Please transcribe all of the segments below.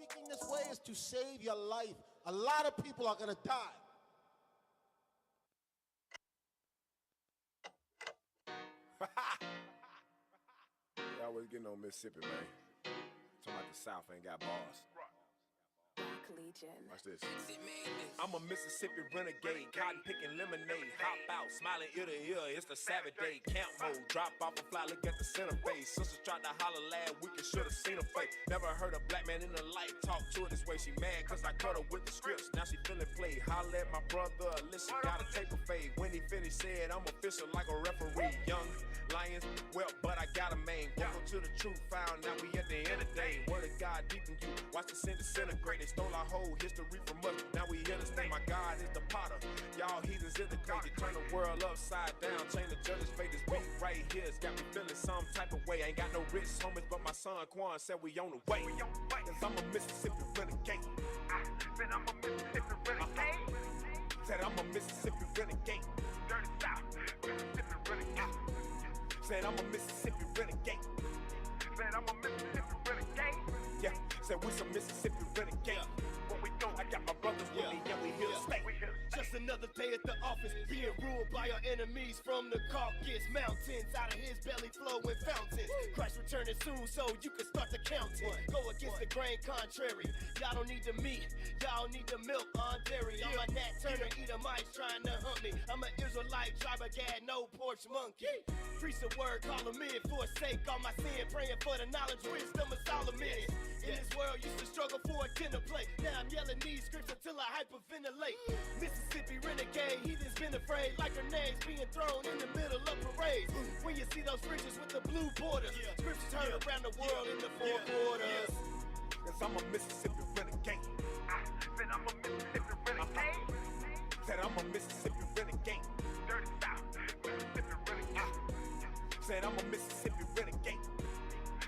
speaking this way is to save your life. A lot of people are gonna die. They always getting on Mississippi, man. Talking about the South ain't got bars. Watch this. I'm a Mississippi renegade, cotton picking lemonade, hop out, smiling ear to ear. It's the Sabbath day, camp mode, drop off a fly, look at the center face. Sisters tried to holler last week and should've seen her face. Never heard a black man in the light talk to her this way. She mad cause I cut her with the scripts. Now she feeling played. Holler at my brother, listen, gotta take a fade. When he finished, said I'm official like a referee. Young lions, well, but I got a main. Welcome to the truth, found now we at the end of the day. Word of God deep in you, watch the sin disintegrate. They stole our whole history from us, now we here to stay. My God is the potter, y'all heathens in the clay. You turn the world upside down, change the judge's fate. This beat right here has got me feeling some type of way. I ain't got no rich homies, but my son Quan said we on the way. Cause I'm a Mississippi renegade. Said I'm a Mississippi renegade. Said I'm a Mississippi renegade. Dirty South, Mississippi renegade. Said I'm a Mississippi renegade. Said I'm a Mississippi renegade. Yeah, said we some Mississippi renegade. What we doing? I got my brothers with me, and we here to stay. Just another day at the office, being ruled by our enemies from the Caucasus Mountains. Out of his belly flowing fountains. Christ returning soon, so you can start the counting. Go against the grain contrary. Y'all don't need the meat, y'all need the milk on dairy. I'm a Nat Turner, Edomites trying to hunt me. I'm an Israelite, tribe of Gad, no porch monkey. Preach the word, call them in, forsake all my sin, praying for the knowledge, wisdom of Solomon. In this world, used to struggle for a dinner plate. Now I'm yelling these scripts until I hyperventilate. Mississippi renegade, heathens been afraid, like grenades being thrown in the middle of parades. When you see those bridges with the blue borders, scriptures heard around the world in the four quarters. Cause I'm a Mississippi renegade. Said I'm a Mississippi renegade. Said I'm a Mississippi renegade. Dirty South, Mississippi renegade. Said I'm a Mississippi renegade.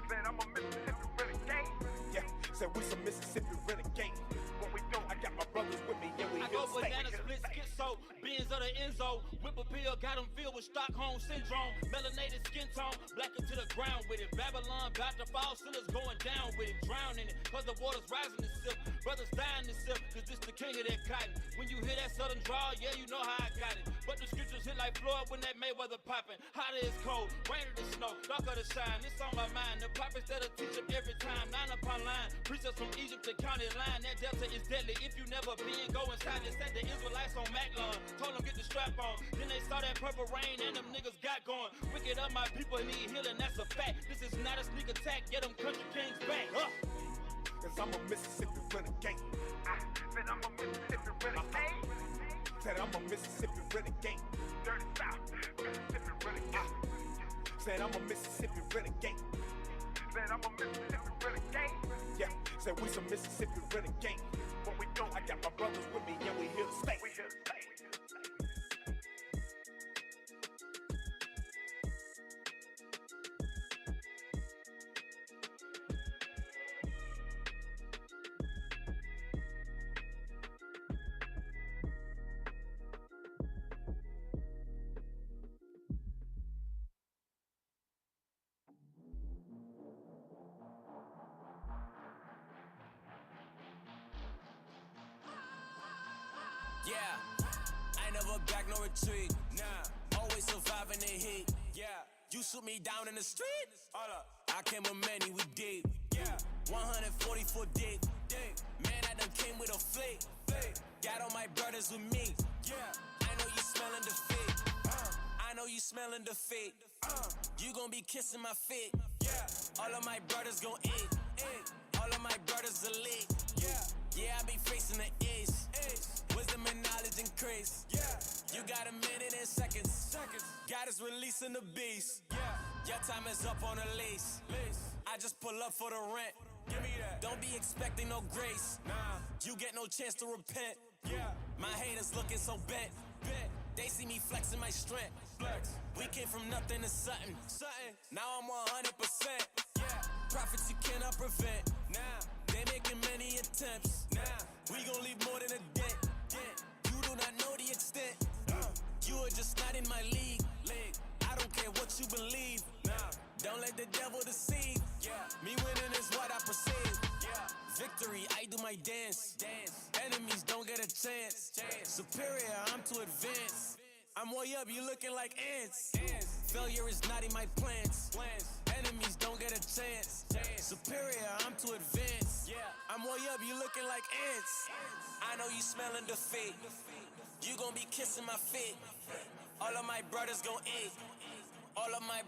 Said I'm a Mississippi renegade. Yeah, said we some Mississippi renegade. What we doing? I got my brothers with me, yeah, we I here go to stay. banana split schizo, beans of the Enzo, whip a pill, got them filled with Stockholm syndrome, melanated skin tone, black into the ground with it. Babylon bout to fall, sinners going down with it, drowning it, cause the water's rising this sip, brothers dying this sip, cause this the king of that cotton. When you hear that southern draw, yeah, you know how I got it. But the scriptures hit like Floyd when that Mayweather popping. Hotter is cold, rain or the snow, darker the shine. It's on my mind. The prophets that'll teach them every time, line upon line. Preachers from Egypt to county line. That delta is deadly. If you never been, go inside. They set the Israelites on Maclon. Told them get the strap on. Then they saw that purple rain and them niggas got going. Wicked up, my people need healing. That's a fact. This is not a sneak attack. Get them country kings back. Cause I'm a Mississippi renegade. Said I'm a Mississippi renegade. Said I'm a Mississippi renegade. Dirty South, Mississippi renegade. Said I'm a Mississippi renegade. Said I'm a Mississippi renegade. Yeah, said we some Mississippi renegade. What we doing? I got my brothers with me, yeah, we here to stay. We here to stay. Yeah, I never back, no retreat. Nah, always surviving the heat. Yeah, you shoot me down in the street. Hold up, I came with many, we deep. Yeah, 144 deep. Man, I done came with a fleet. Got all my brothers with me. Yeah, I know you smelling defeat. I know you smelling defeat. You gon' be kissing my feet. Yeah, all of my brothers gon' eat. All of my brothers elite. Yeah, I be facing the east. Wisdom and knowledge increase. Yeah, you got a minute and seconds. God is releasing the beast. Yeah, your time is up on a lease. I just pull up for the rent. Give me that. Don't be expecting no grace. Nah, you get no chance to repent. Yeah, my haters looking so bent. They see me flexing my strength. Flex. We came from nothing to something. Now I'm 100%. Yeah, profits you cannot prevent. Nah, they making many attempts. Nah, we gon' leave more than a dent. You do not know the extent. You are just not in my league. I don't care what you believe. Nah, don't let the devil deceive. Yeah, me winning is what I perceive. Yeah, victory. victory, I do my dance. Enemies don't get a chance. Superior, I'm too advanced. I'm way up, you looking like ants. Failure is not in my plans. Enemies don't get a chance. Superior, I'm too advanced. I'm way up, you looking like ants. I know you smelling defeat. You gon' be kissing my feet. All of my brothers gon' eat. All of my.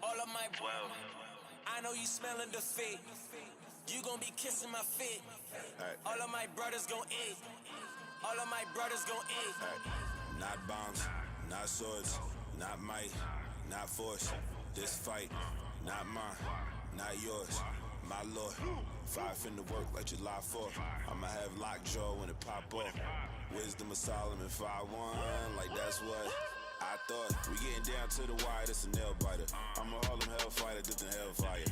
I know you smelling defeat. You gon' be kissing my feet. All of my brothers gon' eat. All of my brothers gon' eat. Not bombs, not swords, not might, not force. This fight, not mine, not yours. My lord, 5 finna work like July 4th. I'ma have lockjaw when it pop up. Wisdom of Solomon 5-1, like that's what I thought. We getting down to the wire, this a nail biter. I'm a Harlem hellfighter, dipped in hellfire.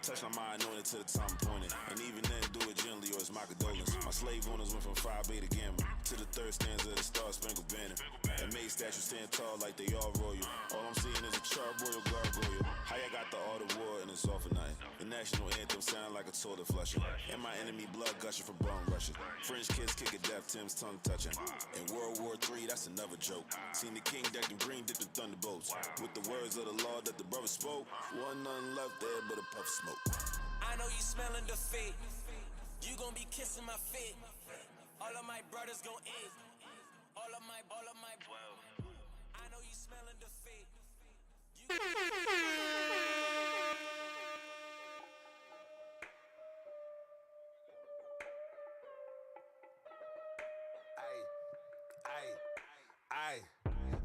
Touch my mind on it to the time pointed. And even then, do it gently or it's my condolence. My slave owners went from Phi Beta Gamma to the third stanza of the Star Spangled Banner. And made statues stand tall like they all royal. All I'm seeing is a charbroiled gargoyle. How y'all got the art of war and it's all for nothing. The national anthem sound like a toilet flusher. And my enemy blood gushing from bone rushes. French kiss kick at death, Tim's tongue touching. In World War III, that's another joke. Seen the king decked in green, dipped in thunderbolts. With the words of the law that the brother spoke. Wasn't nothing left there but a puff of smoke. I know you smelling defeat. You gon' be kissing my feet. All of my brothers gon' eat. All of my. I know you smelling defeat.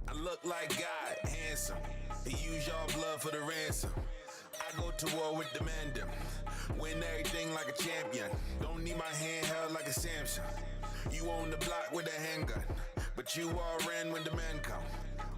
I look like God, handsome. He use y'all blood for the ransom. I go to war with the man them. Win everything like a champion. Don't need my hand held like a Samson. You on the block with a handgun, but you all ran when the man come.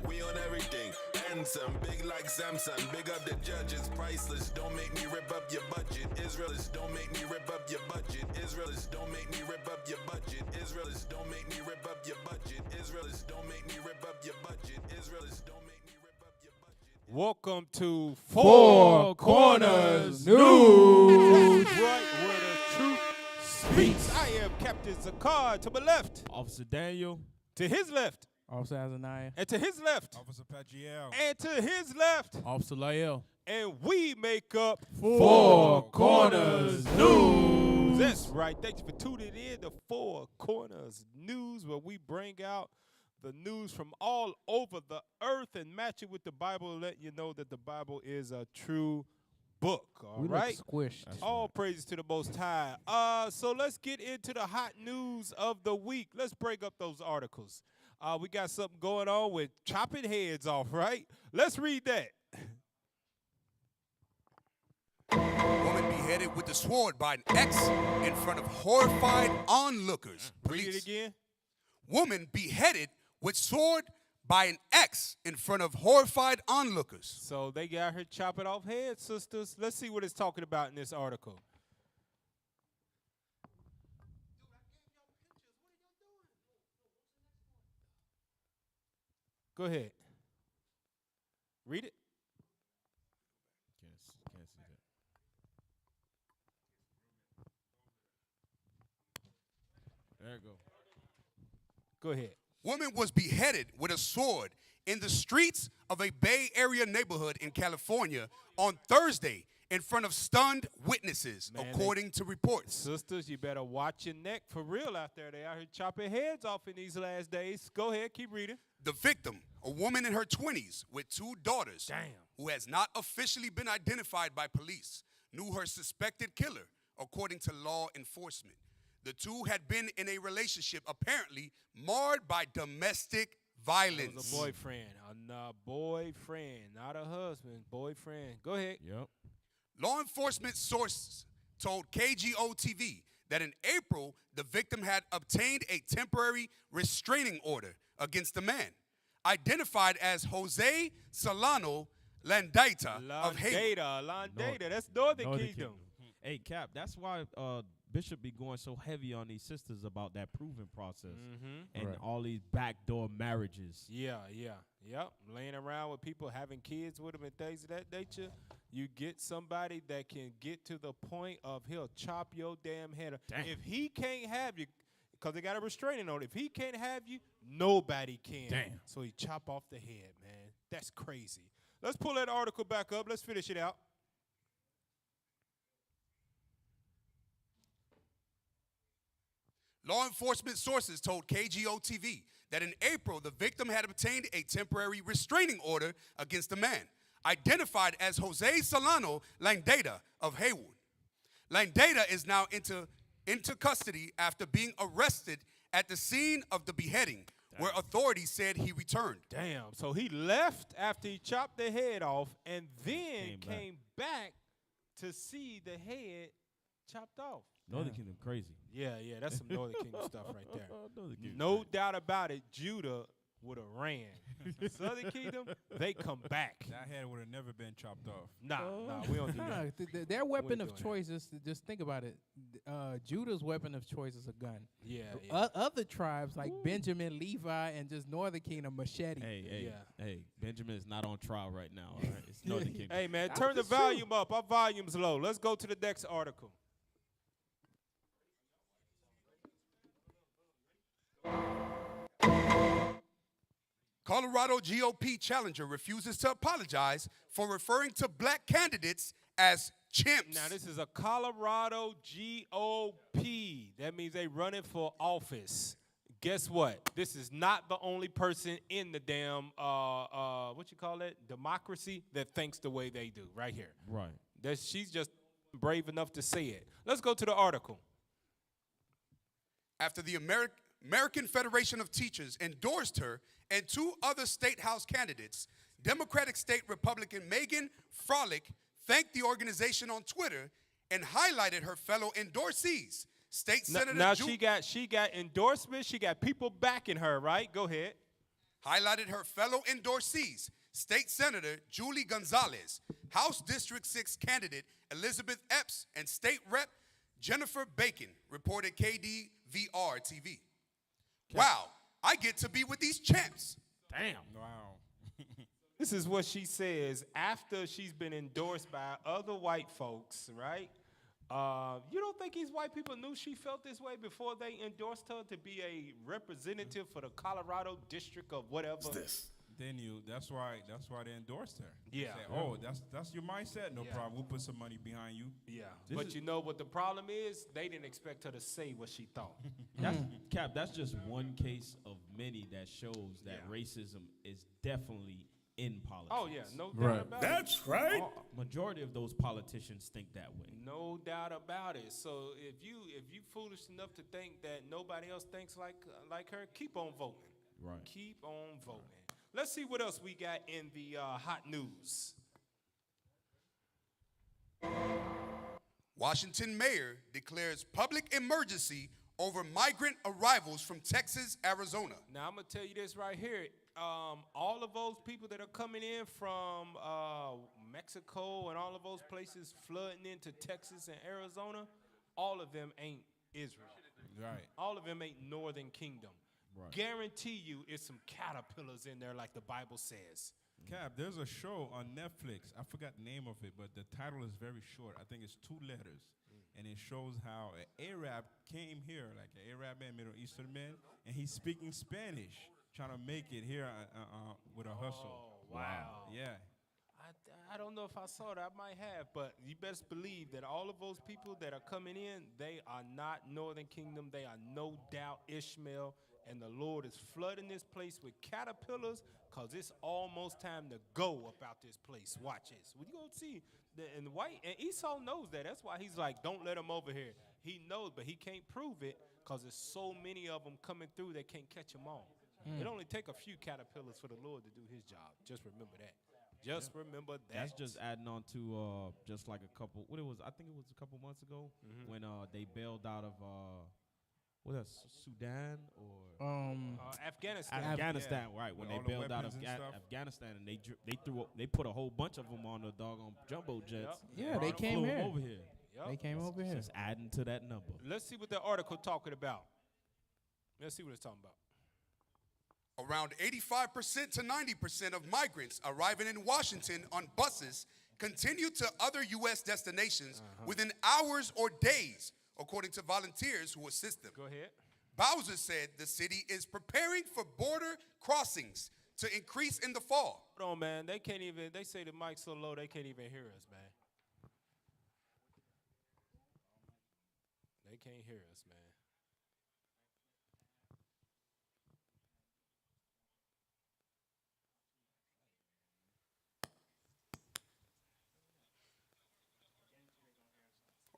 We on everything, and some. Big like Samsung, big up the judges, priceless. Don't make me rip up your budget. Israelites, don't make me rip up your budget. Israelites, don't make me rip up your budget. Israelites, don't make me rip up your budget. Israelites, don't make me rip up your budget. Israelites, don't make me rip up your budget. Welcome to Four Corners News. That's right, where the truth speaks. I am Captain Zakar to my left. Officer Daniel. To his left. Officer Azaniah. And to his left. Officer Patriel. And to his left. Officer Lael. And we make up Four Corners News. That's right. Thank you for tuning in to Four Corners News, where we bring out the news from all over the earth and match it with the Bible, let you know that the Bible is a true book. All right. Squished. All praises to the Most High. So let's get into the hot news of the week. Let's break up those articles. We got something going on with chopping heads off, right? Let's read that. Woman beheaded with a sword by an ex in front of horrified onlookers. Read it again. Woman beheaded with sword by an ex in front of horrified onlookers. So they got her chopping off heads, sisters. Let's see what it's talking about in this article. Go ahead. Read it. Can't see that. There you go. Go ahead. Woman was beheaded with a sword in the streets of a Bay Area neighborhood in California on Thursday in front of stunned witnesses, according to reports. Sisters, you better watch your neck for real out there. They out here chopping heads off in these last days. Go ahead, keep reading. The victim, a woman in her 20s with 2 daughters, who has not officially been identified by police, knew her suspected killer, according to law enforcement. The two had been in a relationship apparently marred by domestic violence. It was a boyfriend, not a husband, boyfriend. Go ahead. Yep. Law enforcement sources told KGO-TV that in April, the victim had obtained a temporary restraining order against the man, identified as Jose Solano Landaita of Haiti. Landaita, that's Northern Kingdom. Hey, Cap, that's why Bishop be going so heavy on these sisters about that proving process and all these backdoor marriages. Yeah, yep. Laying around with people, having kids with them and things of that nature. You get somebody that can get to the point of he'll chop your damn head off. Damn. If he can't have you, because they got a restraining order, if he can't have you, nobody can. Damn. So he chop off the head, man. That's crazy. Let's pull that article back up. Let's finish it out. Law enforcement sources told KGO-TV that in April, the victim had obtained a temporary restraining order against the man, identified as Jose Solano Langdata of Haywood. Langdata is now into custody after being arrested at the scene of the beheading, where authorities said he returned. Damn. So he left after he chopped the head off and then came back to see the head chopped off. Northern Kingdom crazy. Yeah, that's some Northern Kingdom stuff right there. No doubt about it, Judah would have ran. Southern Kingdom, they come back. That head would have never been chopped off. Nah, we don't do that. Their weapon of choice is, just think about it, Judah's weapon of choice is a gun. Yeah. Other tribes like Benjamin, Levi, and just Northern Kingdom, machete. Hey, Benjamin is not on trial right now, all right? It's Northern Kingdom. Hey, man, turn the volume up. Our volume's low. Let's go to the next article. Colorado GOP challenger refuses to apologize for referring to black candidates as chimps. Now, this is a Colorado GOP. That means they running for office. Guess what? This is not the only person in the damn, what you call it, democracy that thinks the way they do right here. Right. She's just brave enough to say it. Let's go to the article. After the American Federation of Teachers endorsed her and two other state house candidates, Democratic State Republican Megan Froelich thanked the organization on Twitter and highlighted her fellow endorsees. State Senator now she got endorsements. She got people backing her, right? Go ahead. Highlighted her fellow endorsees. State Senator Julie Gonzalez, House District 6 candidate Elizabeth Epps, and State Rep Jennifer Bacon, reported KDVR-TV. Wow, I get to be with these champs. Damn. Wow. This is what she says after she's been endorsed by other white folks, right? You don't think these white people knew she felt this way before they endorsed her to be a representative for the Colorado district of whatever? What's this? They knew. That's why they endorsed her. Yeah. Said, oh, that's your mindset. No problem. We'll put some money behind you. Yeah. But you know what the problem is? They didn't expect her to say what she thought. Cap, that's just one case of many that shows that racism is definitely in politics. Oh, yeah. No doubt about it. That's right. Majority of those politicians think that way. No doubt about it. So if you foolish enough to think that nobody else thinks like her, keep on voting. Right. Keep on voting. Let's see what else we got in the hot news. Washington mayor declares public emergency over migrant arrivals from Texas, Arizona. Now, I'm going to tell you this right here. All of those people that are coming in from Mexico and all of those places flooding into Texas and Arizona, all of them ain't Israel. Right. All of them ain't Northern Kingdom. Right. Guarantee you it's some caterpillars in there like the Bible says. Cap, there's a show on Netflix. I forgot the name of it, but the title is very short. I think it's 2 letters. And it shows how an Arab came here, like an Arab man, Middle Eastern man, and he's speaking Spanish, trying to make it here with a hustle. Oh, wow. Yeah. I don't know if I saw that. I might have, but you best believe that all of those people that are coming in, they are not Northern Kingdom. They are no doubt Ishmael. And the Lord is flooding this place with caterpillars because it's almost time to go about this place. Watch this. Well, you're going to see. And Esau knows that. That's why he's like, don't let them over here. He knows, but he can't prove it because there's so many of them coming through they can't catch them all. It only take a few caterpillars for the Lord to do his job. Just remember that. Just remember that. That's just adding on to just like a couple. I think it was a couple months ago when they bailed out of what else? Sudan or Afghanistan. Afghanistan, right? When With they all the bailed out of weapons and stuff. Afghanistan, and they put a whole bunch of them on the doggone jumbo jets. Yeah, they came flew here. over here. They came over here. Just adding to that number. Let's see what the article talking about. Let's see what it's talking about. Around 85% to 90% of migrants arriving in Washington on buses continue to other U.S. destinations within hours or days, according to volunteers who assist them. Go ahead. Bowser said the city is preparing for border crossings to increase in the fall. Hold on, man. They can't even, they say the mic's so low they can't even hear us, man. They can't hear us, man.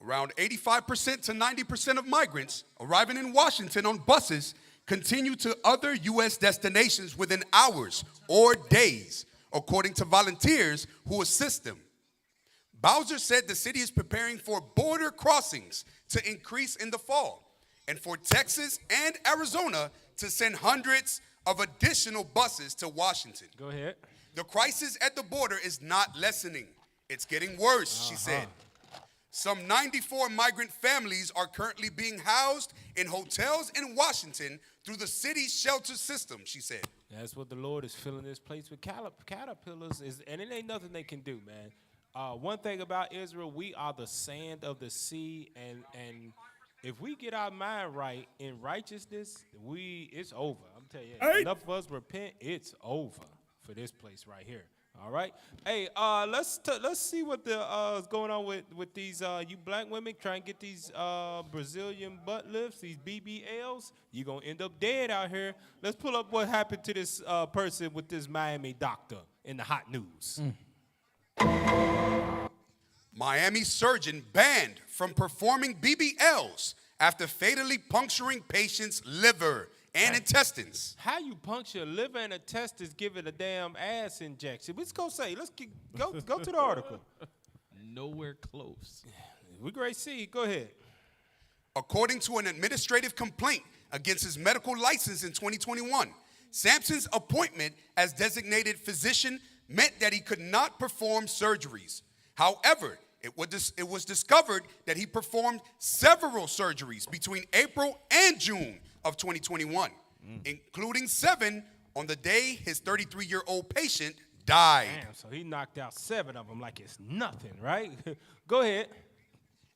Around 85% to 90% of migrants arriving in Washington on buses continue to other U.S. destinations within hours or days, according to volunteers who assist them. Bowser said the city is preparing for border crossings to increase in the fall, and for Texas and Arizona to send hundreds of additional buses to Washington. Go ahead. The crisis at the border is not lessening. It's getting worse, she said. Some 94 migrant families are currently being housed in hotels in Washington through the city's shelter system, she said. That's what the Lord is filling this place with caterpillars, and it ain't nothing they can do, man. One thing about Israel, we are the sand of the sea, and if we get our mind right in righteousness, it's over. I'm telling you, enough of us repent, it's over for this place right here. All right. Hey, let's see what is going on with these you black women trying to get these Brazilian butt lifts, these BBLs. You're gonna end up dead out here. Let's pull up what happened to this person with this Miami doctor in the hot news. Miami surgeon banned from performing BBLs after fatally puncturing patient's liver and intestines. How you puncture liver and intestines giving a damn ass injection? Let's go go to the article. Nowhere close. We great see. Go ahead. According to an administrative complaint against his medical license in 2021, Sampson's appointment as designated physician meant that he could not perform surgeries. However, it was discovered that he performed several surgeries between April and June of 2021, including 7 on the day his 33-year-old patient died. Damn, so he knocked out 7 of them like it's nothing, right? Go ahead.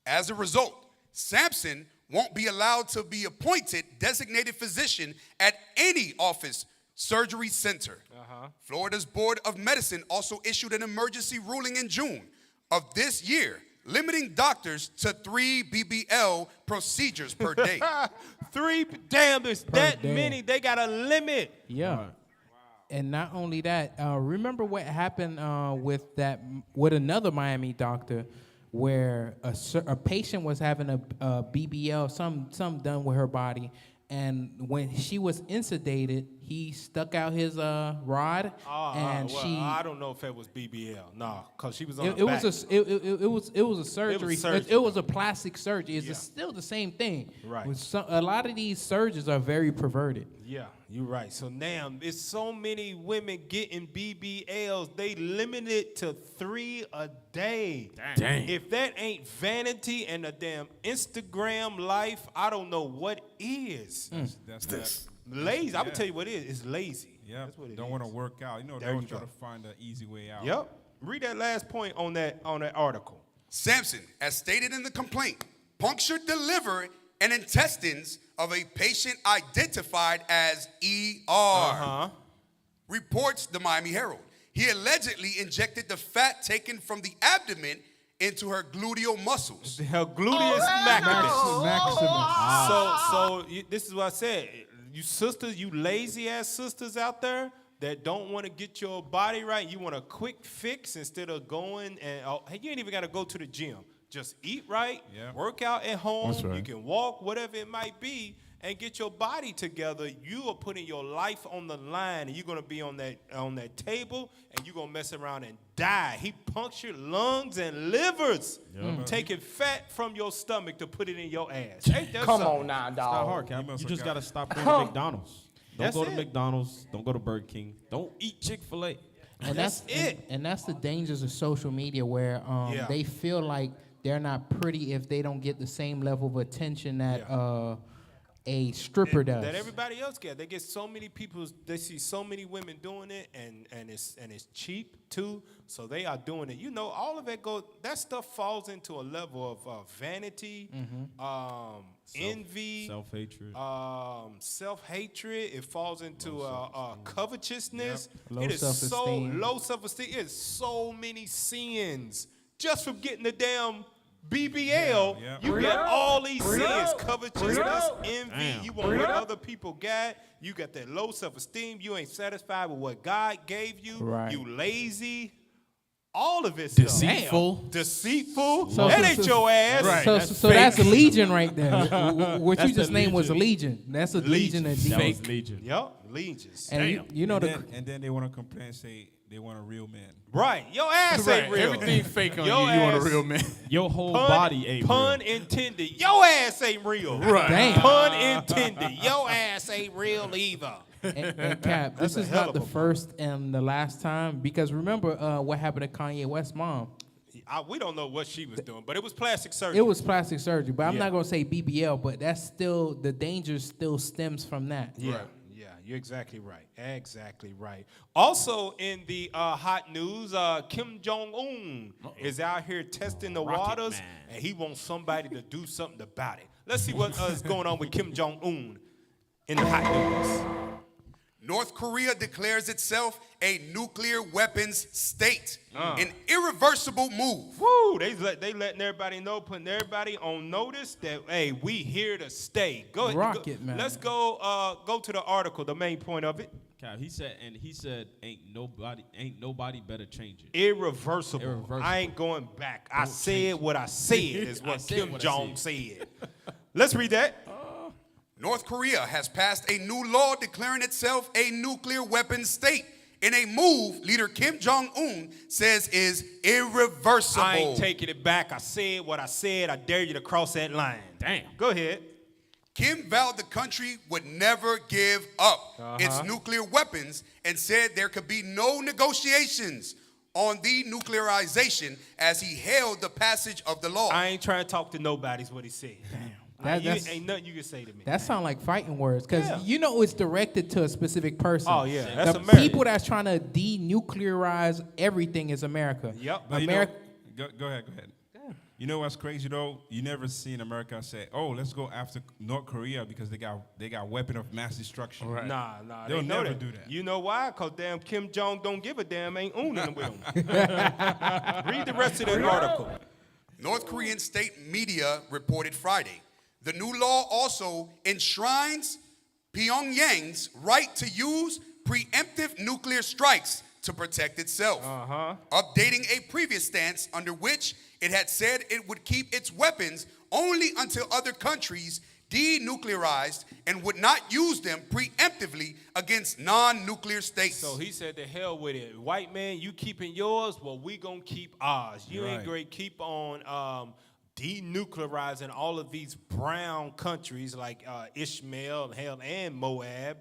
As a result, Sampson won't be allowed to be appointed designated physician at any office surgery center. Florida's Board of Medicine also issued an emergency ruling in June of this year, limiting doctors to 3 BBL procedures per day. 3, damn, there's that many. They got a limit. Yeah. Right. And not only that, remember what happened with another Miami doctor where a patient was having a BBL, some done with her body, and when she was insedated, he stuck out his rod, and she. I don't know if it was BBL, because she was on. It was a surgery. It was a plastic surgery. It's still the same thing. Right. A lot of these surgeons are very perverted. Yeah, you're right. So now it's so many women getting BBLs. They limit it to 3 a day. Dang. If that ain't vanity and a damn Instagram life, I don't know what is. That's lazy. I'm gonna tell you what it is. It's lazy. Yeah. That's what it don't want to work out. You know, there they you try go. to find an easy way out. Yep. Read that last point on that article. Sampson, as stated in the complaint, punctured the liver and intestines of a patient identified as ER. Reports the Miami Herald. He allegedly injected the fat taken from the abdomen into her gluteal muscles. Her gluteus maximus. So this is what I said. You sisters, you lazy ass sisters out there that don't want to get your body right, you want a quick fix instead of going and you ain't even got to go to the gym. Just eat right, work out at home. That's right. You can walk, whatever it might be, and get your body together. You are putting your life on the line, and you're gonna be on that table, and you're gonna mess around and die. He punctured lungs and livers, taking fat from your stomach to put it in your ass. Come on now, It's not dog. hard, Cap. You just gotta stop going to McDonald's. Don't That's go to it. McDonald's. Don't go to Burger King. Don't eat Chick-fil-A. And that's it. And that's the dangers of social media, where they feel like they're not pretty if they don't get the same level of attention that a stripper does. That everybody else get. They get so many people. They see so many women doing it, and it's cheap too. So they are doing it. You know, all of it that stuff falls into a level of vanity, envy, self-hatred. It falls into covetousness. Low it is self-esteem. so low self-esteem. It's so many sins just from getting the damn BBL. You get all these sins: covetousness, envy. You want what other people got. You got that low self-esteem. You ain't satisfied with what God gave you. Right. You lazy. All of it. Deceitful. Deceitful. So- that so- ain't so- your ass. Right. So that's a legion right there. What you just named was a legion. That's a legion of That was demons. Legion. Yup. Legions. And you know and then they want to complain and say they want a real man. Right. Your ass ain't real. Everything fake on Your you. You want a ass- real man. Your whole Pun- body ain't Pun real. intended. Your ass ain't real. Right. Damn. Pun intended. Your ass ain't real either. And Cap, this That's a is hell not of the a first and the last time, because remember what happened to Kanye West's mom. We don't know what she was doing, but it was plastic surgery. It was plastic surgery, but I'm Yeah. not gonna say BBL, but that's still the danger still stems from that. Yeah, yeah, you're exactly right. Exactly right. Also, in the hot news, Kim Jong-un is out here testing the waters, and he wants somebody to do something about it. Let's see what is going on with Kim Jong-un in the hot news. North Korea declares itself a nuclear weapons state. An irreversible move. Woo! They letting everybody know, putting everybody on notice that, hey, we here to stay. Go ahead. Rocket, man. Let's go to the article, the main point of it. Cap, he said, ain't nobody better change it. Irreversible. Irreversible. I ain't going back. I said what I said is I what said Kim what I Jong said. Let's read that. North Korea has passed a new law declaring itself a nuclear weapons state in a move leader Kim Jong-un says is irreversible. I ain't taking it back. I said what I said. I dare you to cross that line. Damn. Go ahead. Kim vowed the country would never give up its nuclear weapons and said there could be no negotiations on denuclearization as he hailed the passage of the law. I ain't trying to talk to nobody is what he said. That's- ain't nothing you can say to me. That sound like fighting words, because Yeah. you know it's directed to a specific person. Oh, yeah, that's the America. people that's trying to denuclearize everything is America. Yep. But America. go ahead. You know what's crazy though? You never seen America say, "Oh, let's go after North Korea because they got weapon of mass destruction." Right. Nah, They'll they know never that. do that. You know why? Because damn Kim Jong don't give a damn, ain't owning with him. Read the rest of that article. North Korean state media reported Friday. The new law also enshrines Pyongyang's right to use preemptive nuclear strikes to protect itself, updating a previous stance under which it had said it would keep its weapons only until other countries denuclearized and would not use them preemptively against non-nuclear states. So he said, "The hell with it, white man. You keeping yours, well we gonna keep ours. You ain't Right. great. Keep on denuclearizing all of these brown countries like Ishmael, hell, and Moab.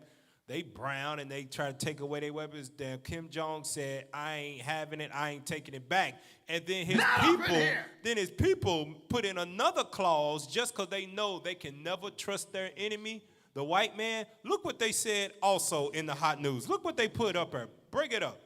They brown and they try to take away their weapons. Then Kim Jong said, I ain't having it. I ain't taking it back. And then his people put in another clause just because they know they can never trust their enemy, the white man. Look what they said also in the hot news. Look what they put up there. Bring it up.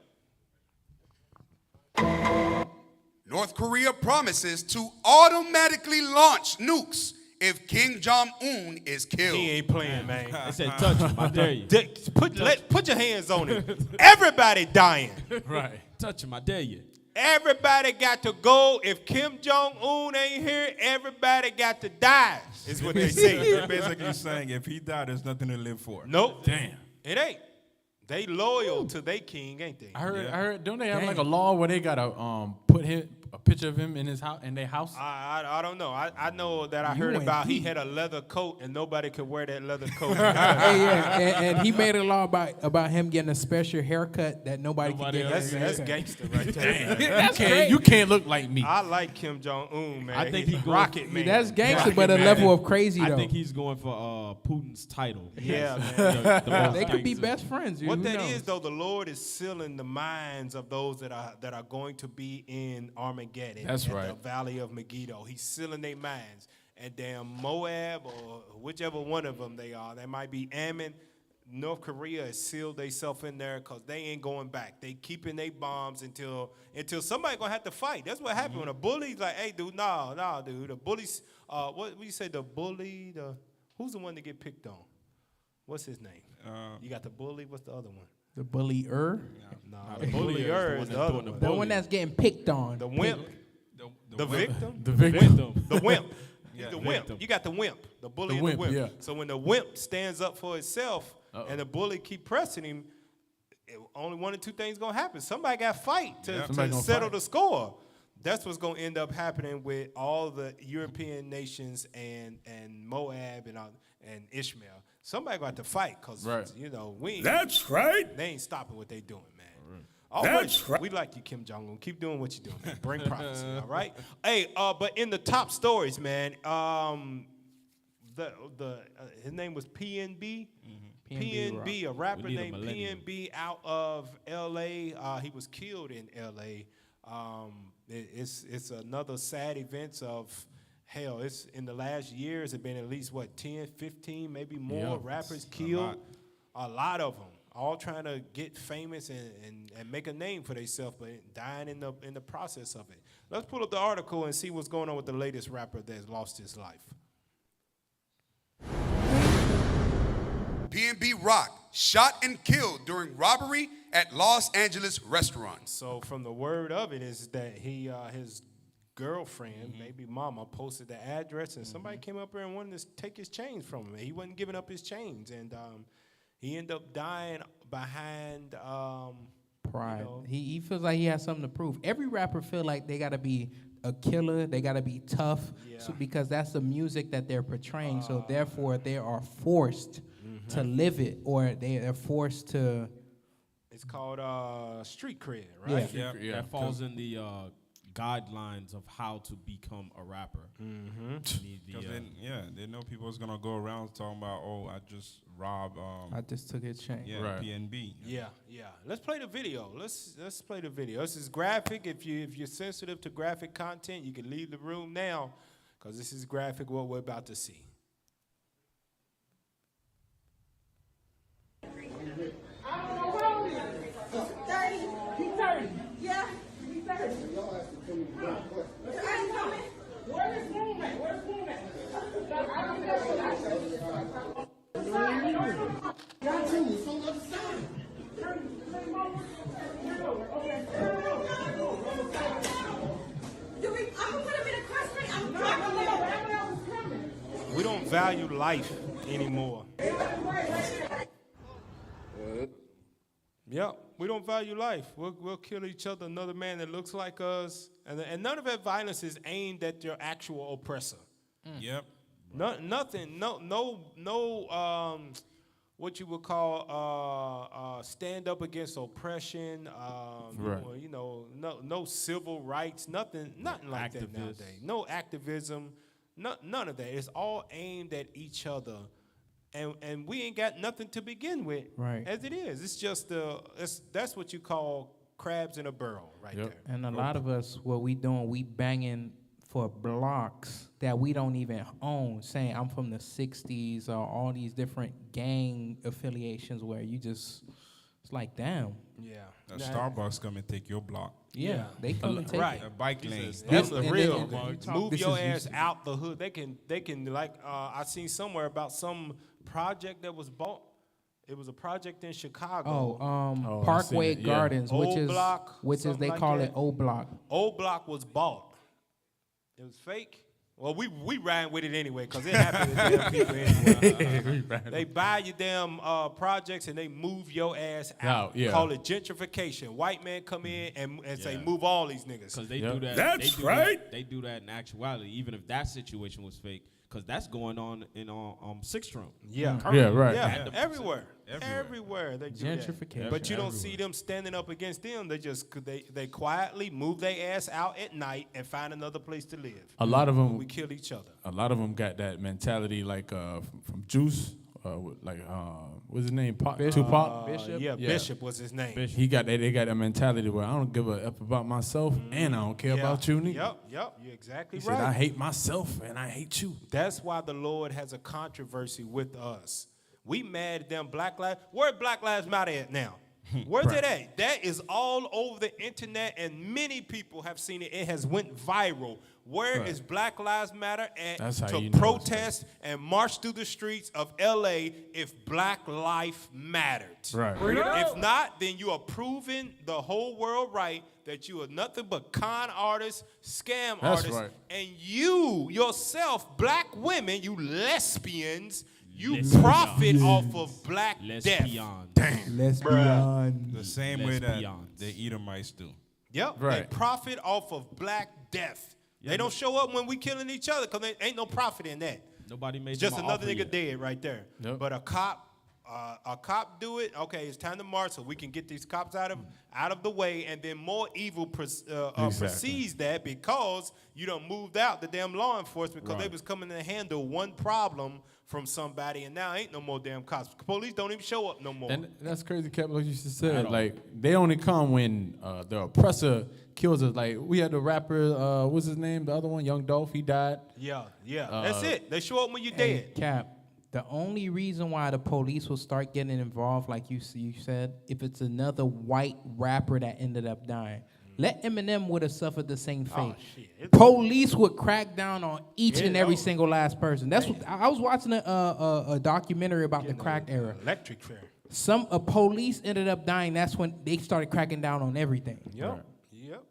North Korea promises to automatically launch nukes if Kim Jong-un is killed. He ain't playing, man. They said, touch him. I dare you. Put your hands on him. Everybody dying. Right. Touch him. I dare you. Everybody got to go. If Kim Jong-un ain't here, everybody got to die, is what they say. They're basically saying if he died, there's nothing to live for. Nope. Damn. It ain't. They loyal to their king, ain't they? I heard. Don't they have like a law where they gotta put a picture of him in his house, in their house? I don't know. I know that I heard went about he deep. had a leather coat and nobody could wear that leather coat. and he made a law about him getting a special haircut that nobody can get. That's gangster right there. You can't look like me. I like Kim Jong-un, man. I think He's he going- rocket man. That's gangster, Rocket but a Man. level of crazy though. I think he's going for Putin's title. Yeah, man. The most They could be gangster. best friends. What Who that knows? is, though, the Lord is sealing the minds of those that are going to be in armed Armageddon. That's at right. the Valley of Megiddo. He's sealing their minds. And damn Moab or whichever one of them they are, they might be Ammon. North Korea has sealed themselves in there because they ain't going back. They keeping their bombs until somebody gonna have to fight. That's what happened when a bully's like, hey, dude, nah, dude. The bullies, what you say? The bully, who's the one that get picked on? What's his name? You got the bully. What's the other one? The bullier. Nah, the bullier is the other one. The one that's getting picked on. The wimp. The victim. The victim. The wimp. Yeah, The wimp. You got the wimp. The bully The and the wimp, wimp. yeah. So when the wimp stands up for itself and the bully keep pressing him, only one or two things gonna happen. Somebody got to fight to settle the score. That's what's gonna end up happening with all the European nations and Moab and Ishmael. Somebody gonna have to fight because we ain't. That's right. They ain't stopping what they doing, man. That's right. We like you, Kim Jong-un. Keep doing what you're doing, man. Bring prophecy, all right? Hey, but in the top stories, man, his name was PNB. PNB, a rapper named PNB out of L.A. He was killed in L.A. It's another sad event of hell. It's in the last years, it's been at least, 10, 15, maybe more rappers killed. A lot of them. All trying to get famous and make a name for themselves, but dying in the process of it. Let's pull up the article and see what's going on with the latest rapper that's lost his life. PNB Rock shot and killed during robbery at Los Angeles restaurant. So from the word of it is that his girlfriend, maybe mama, posted the address, and somebody came up there and wanted to take his chains from him. He wasn't giving up his chains, and he ended up dying behind pride. He feels like he has something to prove. Every rapper feel like they gotta be a killer. They gotta be tough, because that's the music that they're portraying. So therefore, they are forced to live it, or they are forced to. It's called street cred, right? Yeah. That falls in the guidelines of how to become a rapper. Because they know people's gonna go around talking about, I just robbed. I just took his chain. Yeah, right. PNB. Yeah. Let's play the video. Let's play the video. This is graphic. If you're sensitive to graphic content, you can leave the room now, because this is graphic. What we're about to see. I don't know how old he is. 30. He's 30. Yeah, he's 30. I ain't coming. Where's his room at? Where's his room at? I don't know. Y'all two, it's on the other side. I'm gonna put him in a crossbreed. I'm coming. We don't value life anymore. Yeah, we don't value life. We'll kill each other, another man that looks like us, and none of that violence is aimed at your actual oppressor. Yep. Nothing. No. What you would call stand up against oppression. Right. No civil rights. Nothing like that nowadays. No activism. None of that. It's all aimed at each other. And we ain't got nothing to begin with, right? As it is, it's just that's what you call crabs in a barrel, right there. And a lot of us, what we doing, we banging for blocks that we don't even own, saying I'm from the '60s or all these different gang affiliations where you just, it's like, damn. Yeah. Starbucks come and take your block. Yeah, they come and take right. A bike lane. That's the real. Move your ass out the hood. They can like I seen somewhere about some project that was bought. It was a project in Chicago. Parkway Gardens, which is block, they like call that. it O Block. O Block was bought. It was fake. Well, we ran with it anyway because it happened to damn people anyway. They buy your damn projects and they move your ass out. Call it gentrification. White man come in and say move all these niggas. Because they do that. That's right. They do that in actuality, even if that situation was fake. Because that's going on in Sixth Trump. Yeah. Right. Yeah. Everywhere they do gentrification. That. But you don't see them standing up against them. They just they quietly move their ass out at night and find another place to live. A lot of them. We kill each other. A lot of them got that mentality, like from Juice what's his name? Tupac. Bishop. Yeah, Bishop was his name. He got that. They got that mentality where I don't give a f about myself and I don't care about you, nigga. Yep. You're exactly He right. said, I hate myself and I hate you. That's why the Lord has a controversy with us. We mad at them Black Lives. Where Black Lives Matter at now? Where's it at? That is all over the internet, and many people have seen it. It has went viral. Where is Black Lives Matter at to protest and march through the streets of L.A. if Black life mattered? Right. If not, then you are proving the whole world right that you are nothing but con artists, scam artists, right. and you yourself, black women, you lesbians, you profit off of black death. Damn. Lesbian. The same way that the Edomites do. Yep. Right. They profit off of black death. They don't show up when we killing each other because there ain't no profit in that. Nobody made It's just them another offer nigga yet. dead right there. Yep. But a cop do it. Okay, it's time to march so we can get these cops out of the way, and then more evil precedes that because you done moved out the damn law enforcement because they was coming to handle one problem from somebody, and now ain't no more damn cops. Police don't even show up no more. And that's crazy, Cap, like you just said. Like, they only come when the oppressor kills us. Like, we had the rapper, what's his name? The other one, Young Dolph, he died. Yeah. That's it. They show up when you're dead. Cap, the only reason why the police will start getting involved, like you said, if it's another white rapper that ended up dying. Let Eminem would have suffered the same fate. Police would crack down on each and every single last person. That's what I was watching a documentary about the crack era. Electric chair. A police ended up dying. That's when they started cracking down on everything. Yep,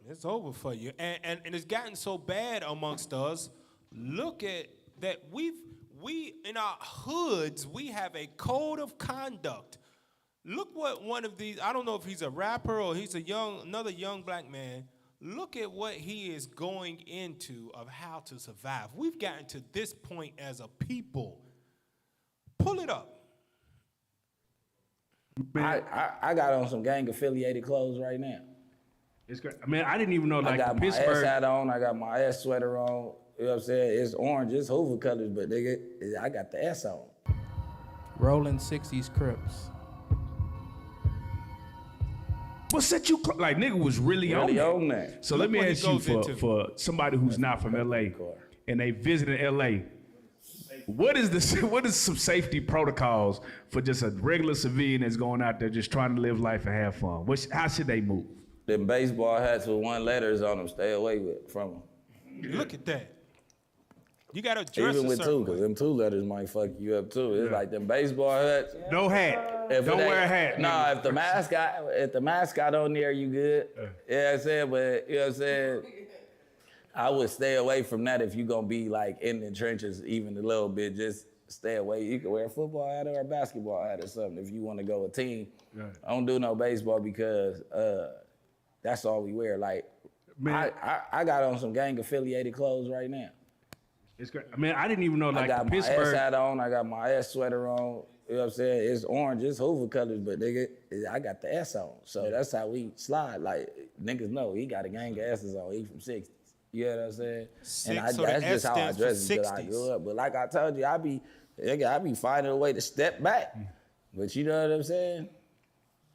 it's over for you. And it's gotten so bad amongst us. Look at that. We in our hoods, we have a code of conduct. Look what one of these, I don't know if he's a rapper or he's another young black man. Look at what he is going into of how to survive. We've gotten to this point as a people. Pull it up. I got on some gang affiliated clothes right now. It's great. I mean, I didn't even know I like got my Pittsburgh. ass hat on. I got my ass sweater on. You know what I'm saying? It's orange. It's Hoover colors, but nigga, I got the S on. Rolling 60s Crips. What set you like? Nigga was really on that. So let me ask you for somebody who's not from LA and they visited LA. What is some safety protocols for just a regular civilian that's going out there just trying to live life and have fun? How should they move? Them baseball hats with one letters on them, stay away from them. Look at that. You got to dress even a with certain two, because them two letters might fuck you up too. It's like them baseball hats. No hat. Don't wear a hat. Nah, if the mascot on there, you good. You know what I'm saying? But you know what I'm saying? I would stay away from that if you're gonna be like in the trenches even a little bit. Just stay away. You can wear a football hat or a basketball hat or something if you want to go a team. Right. I don't do no baseball because that's all we wear. Like, man, I got on some gang affiliated clothes right now. It's great. I mean, I didn't even know like I got my Pittsburgh. ass hat on. I got my ass sweater on. You know what I'm saying? It's orange. It's Hoover colors, but nigga, I got the S on. So that's how we slide. Like, niggas know he got a gang of S's on. He from 60s. You know what I'm saying? That's just how I dress because I grew up. But like I told you, I be finding a way to step back. But you know what I'm saying?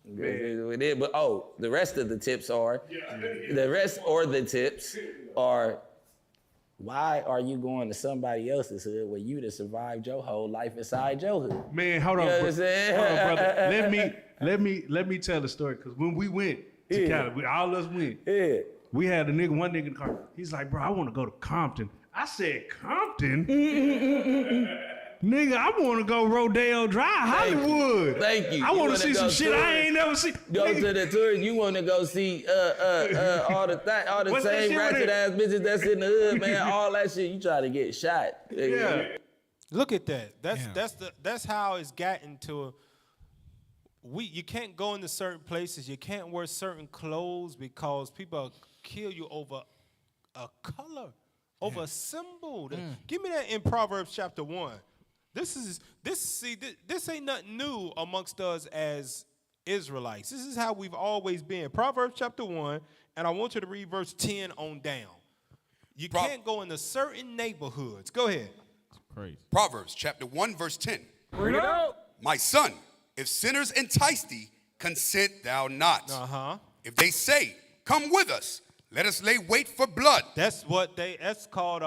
But the rest of the tips are, why are you going to somebody else's hood where you done survived your whole life inside your hood? Man, hold on, You know what I'm saying? hold on, brother. Let me tell the story because when we went to Cali, all us went. Yeah. We had one nigga in the car. He's like, bro, I want to go to Compton. I said, Compton? Nigga, I want to go Rodeo Drive, Hollywood. Thank you. I want to see some shit I ain't never seen. Go to the tour. You want to go see all the same ratchet ass bitches that's in the hood, man. All that shit. You try to get shot. Yeah. Look at that. That's how it's gotten to. You can't go into certain places. You can't wear certain clothes because people kill you over a color, over a symbol. Give me that in Proverbs chapter 1. This ain't nothing new amongst us as Israelites. This is how we've always been. Proverbs chapter 1, and I want you to read verse 10 on down. You can't go into certain neighborhoods. Go ahead. Proverbs chapter 1, verse 10. Bring it out. My son, if sinners entice thee, consent thou not. If they say, come with us, let us lay wait for blood. That's called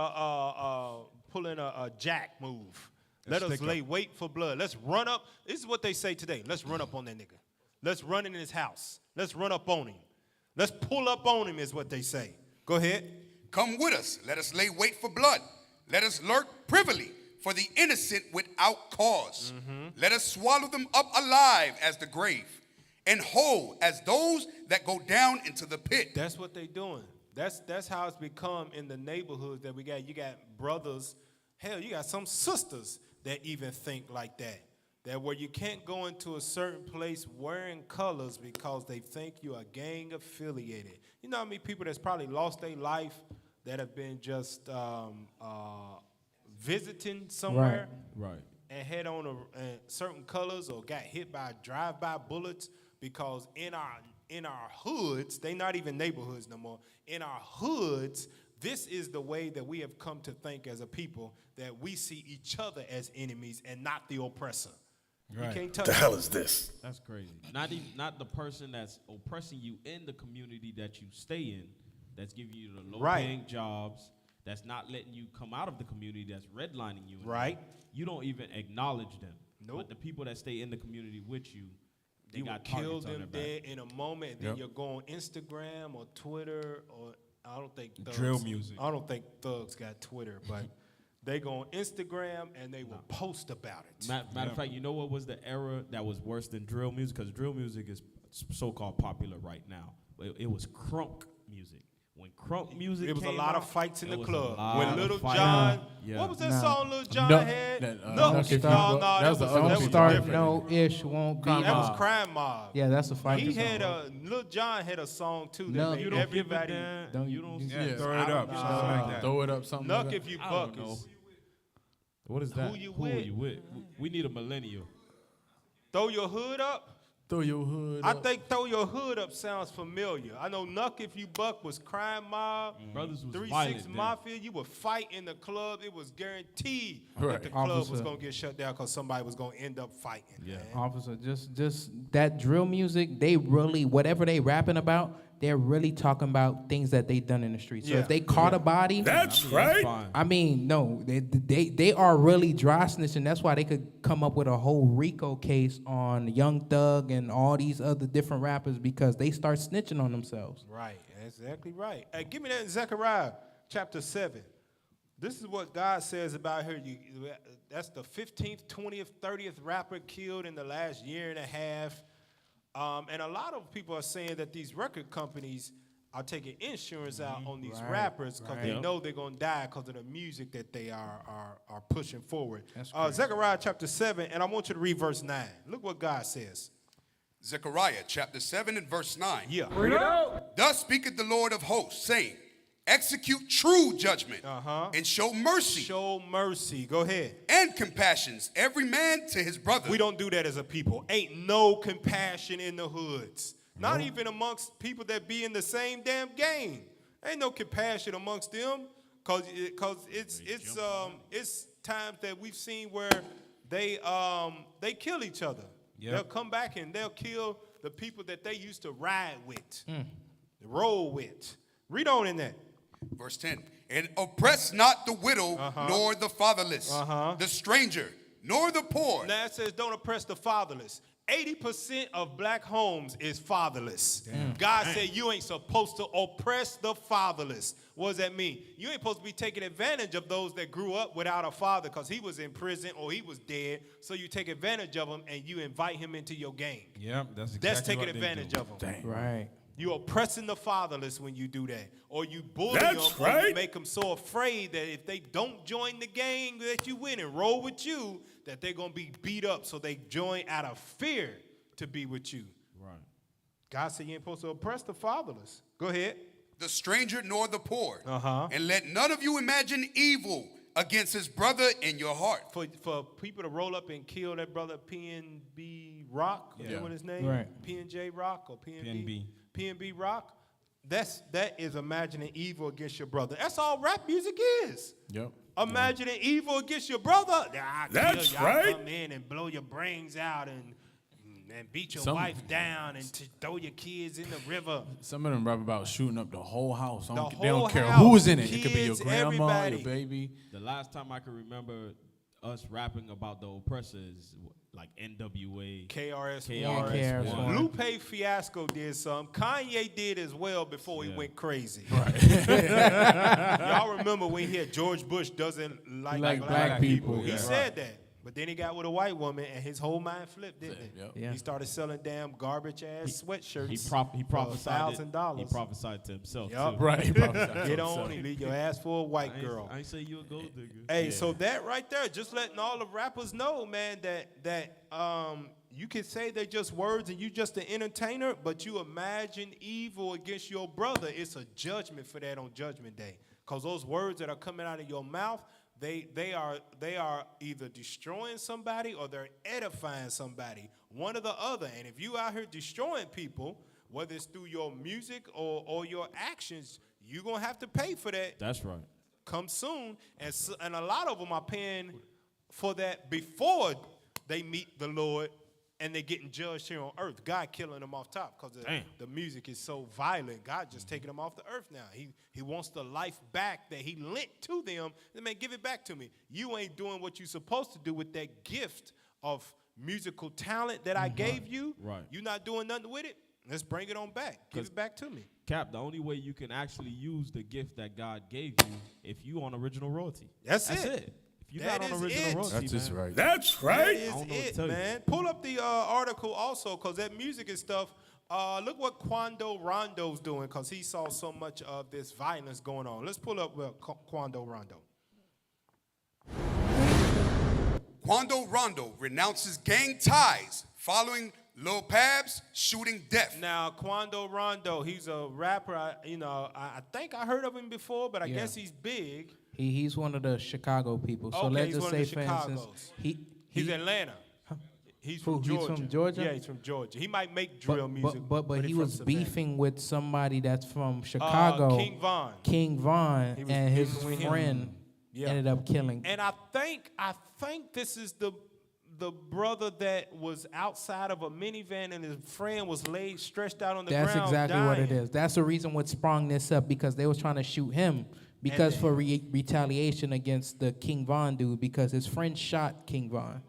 pulling a jack move. Let us lay wait for blood. Let's run up. This is what they say today. Let's run up on that nigga. Let's run in his house. Let's run up on him. Let's pull up on him is what they say. Go ahead. Come with us. Let us lay wait for blood. Let us lurk privily for the innocent without cause. Let us swallow them up alive as the grave, and whole as those that go down into the pit. That's what they doing. That's how it's become in the neighborhoods that we got. You got brothers, hell, you got some sisters that even think like that. That where you can't go into a certain place wearing colors because they think you're a gang affiliated. You know how many people that's probably lost their life that have been just visiting somewhere, right, and had on certain colors or got hit by drive-by bullets because in our hoods, they not even neighborhoods no more. In our hoods, this is the way that we have come to think as a people, that we see each other as enemies and not the oppressor. Right. You can't touch The hell is this? That's crazy. Not the person that's oppressing you in the community that you stay in, that's giving you the low-paying jobs, that's not letting you come out of the community, that's redlining you. Right. You don't even acknowledge them. Nope. But the people that stay in the community with you, they You will got kill targets on them their dead back. in a moment, and then you'll go on Instagram or Twitter, or I don't think thugs, Drill music. I don't think thugs got Twitter, but they go on Instagram and they will post about it. Matter of fact, you know what was the era that was worse than drill music? Because drill music is so-called popular right now. It was crunk music. When crunk music It was a came lot out, of fights in it the was a club. lot When of Little fights. John, Yeah. what was that song Little John No, had? that, No, Nuck If You no, Buck. that That was the other was shit. Start different. no ish won't be. That was Crime Mob. Yeah, that's a fight. He had Lil John had a song too that No, made you don't give everybody. You don't. Yeah, throw it up. Something like that. Throw it up, something Nuck like If that. You I Buck don't know. is What is that? Who you Who with? are you with? We need a millennial. Throw Your Hood Up. Throw your hood I up. think Throw Your Hood Up sounds familiar. I know Nuck If You Buck was Crime Mob. Brothers was 3 violent 6 then. Mafia. You would fight in the club. It was guaranteed Right. that the club was Officer. going to get shut down because somebody was going to end up fighting. Yeah. man. Officer, just that drill music, they really, whatever they rapping about, they're really talking about things that they done in the street. So Yeah. if they caught a body, That's right. Fine. I mean, no, they are really dry snitching. That's why they could come up with a whole RICO case on Young Thug and all these other different rappers because they start snitching on themselves. Right, exactly right. Hey, give me that in Zechariah chapter 7. This is what God says about her. That's the 15th, 20th, 30th rapper killed in the last year and a half. And a lot of people are saying that these record companies are taking insurance out on these rappers because they know they're going to die because of the music that they are pushing forward. Zechariah chapter 7, and I want you to read verse 9. Look what God says. Zechariah chapter 7 and verse 9. Yeah. Bring it out. Thus speaketh the Lord of hosts, saying, execute true judgment and show mercy Show mercy. Go ahead. and compassions, every man to his brother. We don't do that as a people. Ain't no compassion in the hoods. Not even amongst people that be in the same damn gang. Ain't no compassion amongst them, cause it's times that we've seen where they kill each other. Yep. They'll come back and they'll kill the people that they used to ride with, roll with. Read on in that. Verse 10. And oppress not the widow, nor the fatherless, the stranger, nor the poor. Now it says don't oppress the fatherless. 80% of black homes is fatherless. God said you ain't supposed to oppress the fatherless. What does that mean? You ain't supposed to be taking advantage of those that grew up without a father because he was in prison or he was dead. So you take advantage of him and you invite him into your gang. Yep, that's exactly That's taking what they advantage do. of them. Right. You're oppressing the fatherless when you do that. Or you bully That's them or you right. make them so afraid that if they don't join the gang that you win and roll with you, that they're going to be beat up. So they join out of fear to be with you. Right. God said you ain't supposed to oppress the fatherless. Go ahead. The stranger nor the poor. Uh-huh. And let none of you imagine evil against his brother in your heart. For people to roll up and kill that brother PNB Rock, is that what his name? Right. PNJ Rock or PNB? PNB. PNB Rock. That is imagining evil against your brother. That's all rap music is. Yep. imagining evil against your brother. That's y'all right. Come in and blow your brains out and beat your Some- wife down and throw your kids in the river. Some of them rap about shooting up the whole house. They whole don't care house, who's in it. It could be your kids, grandma, everybody. your baby. The last time I can remember us rapping about the oppressors, like NWA, KRS-One. KRS-One. Lupe Fiasco did some. Kanye did as well before he went crazy. Y'all remember when he had George Bush doesn't like black people. He said that. But then he got with a white woman, and his whole mind flipped, didn't it? Yep. Yeah. He started selling damn garbage-ass sweatshirts he for prophesied $1,000. He prophesied to himself. Yup. Too. Right. He prophesied to Get himself. on and leave your ass for a white girl. I ain't say you a gold digger. Hey, so that right there, just letting all the rappers know, man, that you can say they're just words and you just an entertainer, but you imagine evil against your brother. It's a judgment for that on Judgment Day. Because those words that are coming out of your mouth, they are either destroying somebody or they're edifying somebody, one or the other. And if you out here destroying people, whether it's through your music or your actions, you're going to have to pay for that. That's right. Come soon. And a lot of them are paying for that before they meet the Lord and they're getting judged here on earth. God killing them off top because the music is so violent. God just taking them off the earth now. He wants the life back that he lent to them. And man, give it back to me. You ain't doing what you're supposed to do with that gift of musical talent that I gave you. Right. You're not doing nothing with it. Let's bring it on back. Give it back to me. Cap, the only way you can actually use the gift that God gave you if you on original royalty. That's it. If you're That not on is original it. royalty, That's just man, right. That's That right. is I don't know what to it, tell you. man. Pull up the article also, because that music and stuff. Look what Quando Rondo's doing, because he saw so much of this violence going on. Let's pull up Quando Rondo. Quando Rondo renounces gang ties following Lil Pab's shooting death. Now, Quando Rondo, he's a rapper. I think I heard of him before, but I guess he's big. He's one of the Chicago people. So Okay, let's he's just one say, of the for instance, Chicagos. He's Atlanta. He's Who, from Georgia. he's from Georgia? Yeah, he's from Georgia. He might make drill music. But he he's was from Savannah. beefing with somebody that's from Chicago. King Von. King Von, He was and his beefing with him. friend Yeah. ended up killing. And I think this is the brother that was outside of a minivan and his friend was stretched out on the ground. That's exactly what it dying. is. That's the reason what sprung this up, because they was trying to shoot him because for retaliation against the King Von dude, because his friend shot King Von.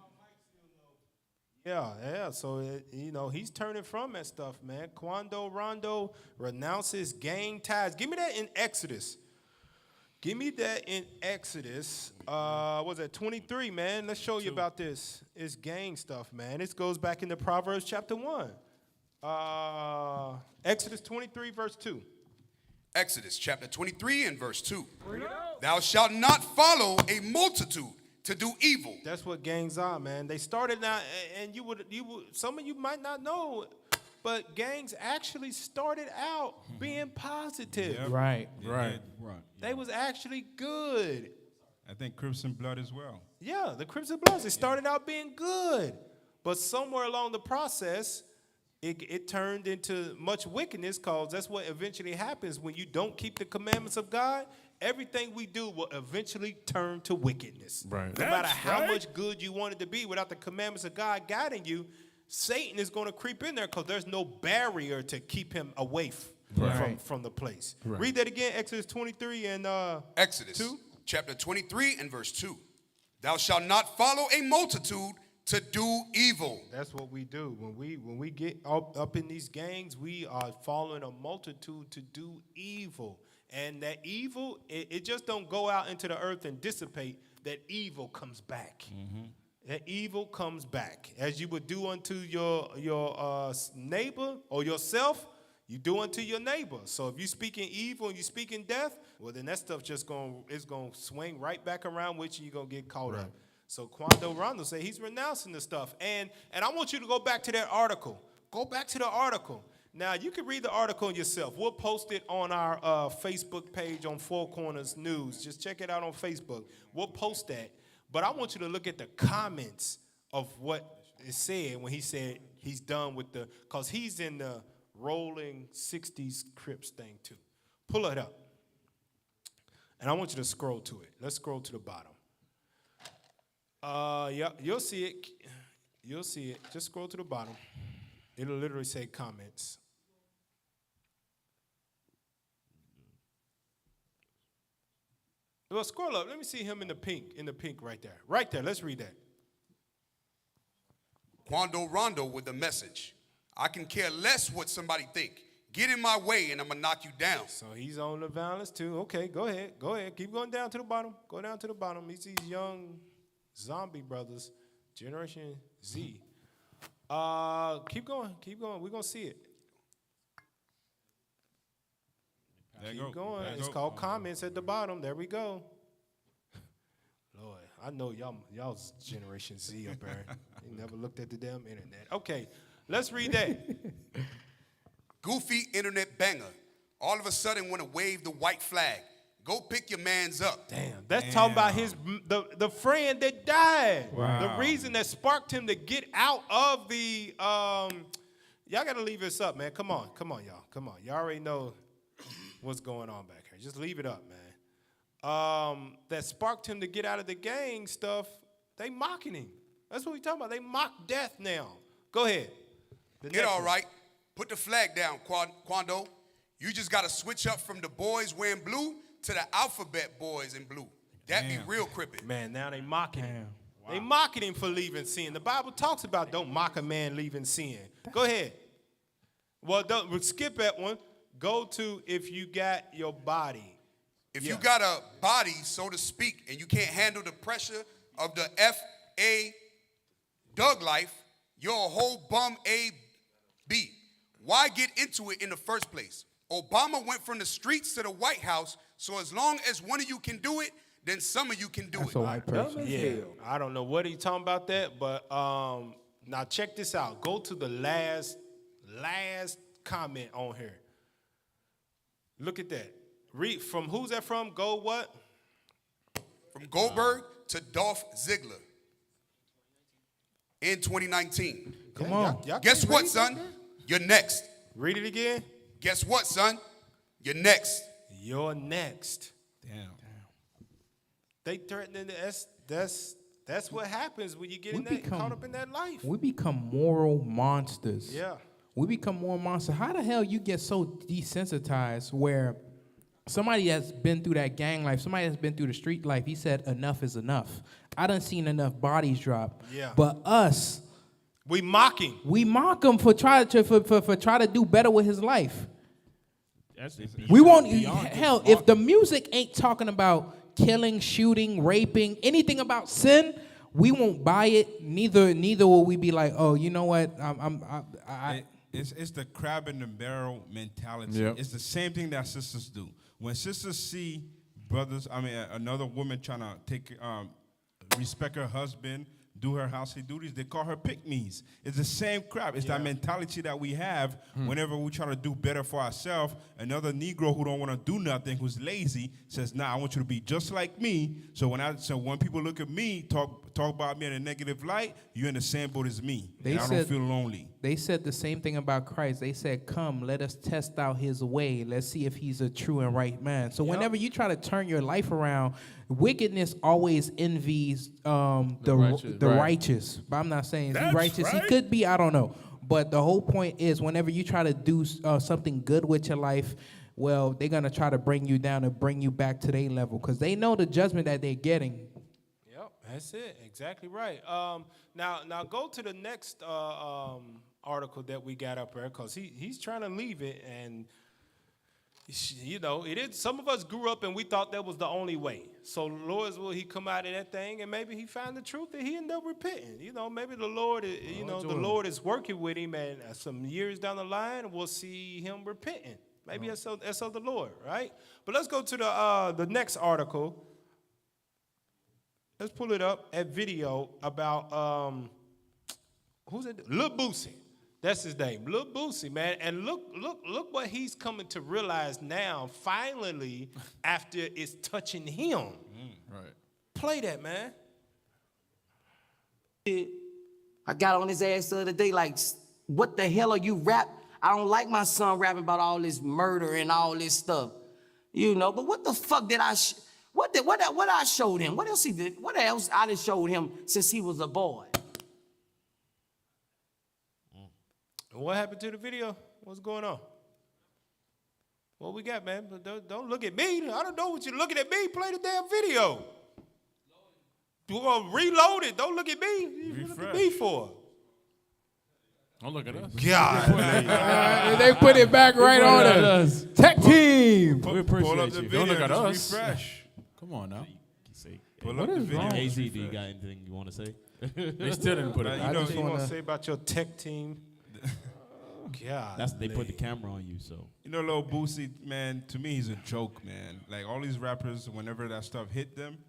Yeah. So he's turning from that stuff, man. Quando Rondo renounces gang ties. Give me that in Exodus. Give me that in Exodus. Was that 23, man? Let's show you about this. It's gang stuff, man. This goes back into Proverbs chapter 1. Exodus 23, verse 2. Exodus chapter 23 and verse 2. Thou shalt not follow a multitude to do evil. That's what gangs are, man. They started out, and you would some of you might not know, but gangs actually started out being positive. Yep. Right. Right. They was actually good. I think Crips and Blood as well. Yeah, the Crips and Bloods, they started out being good. But somewhere along the process, it turned into much wickedness, because that's what eventually happens when you don't keep the commandments of God. Everything we do will eventually turn to wickedness. Right. No matter how much good you want it to be, without the commandments of God guiding you, Satan is going to creep in there, because there's no barrier to keep him away from the place. Right. Read that again, Exodus 23 and Exodus 2. chapter 23 and verse 2. Thou shalt not follow a multitude to do evil. That's what we do. When we get up in these gangs, we are following a multitude to do evil. And that evil, it just don't go out into the earth and dissipate. That evil comes back. That evil comes back. As you would do unto your neighbor or yourself, you do unto your neighbor. So if you speaking evil and you speaking death, well, then that stuff is going to swing right back around with you. You're going to get caught up. So Quando Rondo say he's renouncing the stuff. And I want you to go back to that article. Go back to the article. Now, you can read the article yourself. We'll post it on our Facebook page on Four Corners News. Just check it out on Facebook. We'll post that. But I want you to look at the comments of what is said when he said he's done with because he's in the rolling 60s Crips thing too. Pull it up. And I want you to scroll to it. Let's scroll to the bottom. Yeah, you'll see it. You'll see it. Just scroll to the bottom. It'll literally say comments. Well, scroll up. Let me see him in the pink right there. Right there. Let's read that. Quando Rondo with the message. I can care less what somebody think. Get in my way and I'm going to knock you down. So he's on the violence too. Okay, go ahead. Go ahead. Keep going down to the bottom. Go down to the bottom. He's these young zombie brothers, Generation Z. Keep going. Keep going. We're going to see it. Keep going. It's called comments at the bottom. There we go. Lord, I know y'all's Generation Z up there. You never looked at the damn internet. Okay, let's read that. Goofy internet banger. All of a sudden want to wave the white flag. Go pick your mans up. Damn, that's talking about the friend that died. Wow. The reason that sparked him to get out of the y'all gotta leave this up, man. Come on, y'all. Come on. Y'all already know what's going on back here. Just leave it up, man. That sparked him to get out of the gang stuff. They mocking him. That's what we talking about. They mock death now. Go ahead. Get all right. Put the flag down, Quando. You just got to switch up from the boys wearing blue to the alphabet boys in blue. That'd be real crippin'. Man, now they mocking him. Wow. They mocking him for leaving sin. The Bible talks about don't mock a man leaving sin. Go ahead. Well, skip that one. Go to if you got your body. If you got a body, so to speak, and you can't handle the pressure of the F.A. Doug life, you're a whole bum A.B. Why get into it in the first place? Obama went from the streets to the White House, so as long as one of you can do it, then some of you can do it. a white person. Yeah, I don't know what he's talking about that, but now check this out. Go to the last comment on here. Look at that. Read from who's that from? Go what? From Goldberg to Dolph Ziggler in 2019. Come on. Y'all Guess can't what, read son? that? You're next. Read it again. Guess what, son? You're next. You're next. Damn. They threatening that's what happens when you get caught up in that life. We become moral monsters. Yeah. We become moral monsters. How the hell you get so desensitized where somebody that's been through that gang life, somebody that's been through the street life, he said enough is enough. I done seen enough bodies drop. Yeah. But us, we mock him. We mock him for try to do better with his life. We won't. Hell, if the music ain't talking about killing, shooting, raping, anything about sin, we won't buy it. Neither will we be like, oh, you know what? It's the crab in the barrel mentality. Yep. It's the same thing that sisters do. When sisters see another woman trying to respect her husband, do her housely duties, they call her pick-me's. It's the same crap. It's that mentality that we have whenever we try to do better for ourselves. Another Negro who don't want to do nothing, who's lazy, says, nah, I want you to be just like me. So when people look at me, talk about me in a negative light, you're in the same boat as me. I don't feel lonely. They said the same thing about Christ. They said, come, let us test out his way. Let's see if he's a true and right man. So whenever you try to turn your life around, wickedness always envies the righteous. But I'm not saying he's righteous. Right. He could be, I don't know. But the whole point is whenever you try to do something good with your life, well, they're going to try to bring you down and bring you back to their level because they know the judgment that they're getting. Yep, that's it. Exactly right. Now go to the next article that we got up there because he's trying to leave it. And, you know, it is. Some of us grew up and we thought that was the only way. So Lord's will he come out of that thing and maybe he found the truth and he ended up repenting. You know, maybe the Lord, the Lord is working with him and some years down the line we'll see him repenting. Maybe that's of the Lord, right? But let's go to the next article. Let's pull it up at video about who's it? Lil Boosie. That's his name, Lil Boosie, man. And look what he's coming to realize now, finally, after it's touching him. Right. Play that, man. I got on his ass the other day, like, what the hell are you rap? I don't like my son rapping about all this murder and all this stuff. You know, but what the fuck did What I showed him? What else he did? What else I done showed him since he was a boy? What happened to the video? What's going on? What we got, man? But don't look at me. I don't know what you're looking at me. Play the damn video. You gonna reload it? Don't look at me. You look at me for? Don't look at us. God. They put it back right on us. Tech team. We appreciate you. Don't look at just us. Refresh. Come on now. Pull up the video. AZ, do you got anything you want to say? They still didn't put it. I just want to say about your tech team. God. They put the camera on you, so. You know, Lil Boosie, man, to me, he's a joke, man. Like, all these rappers, whenever that stuff hit them,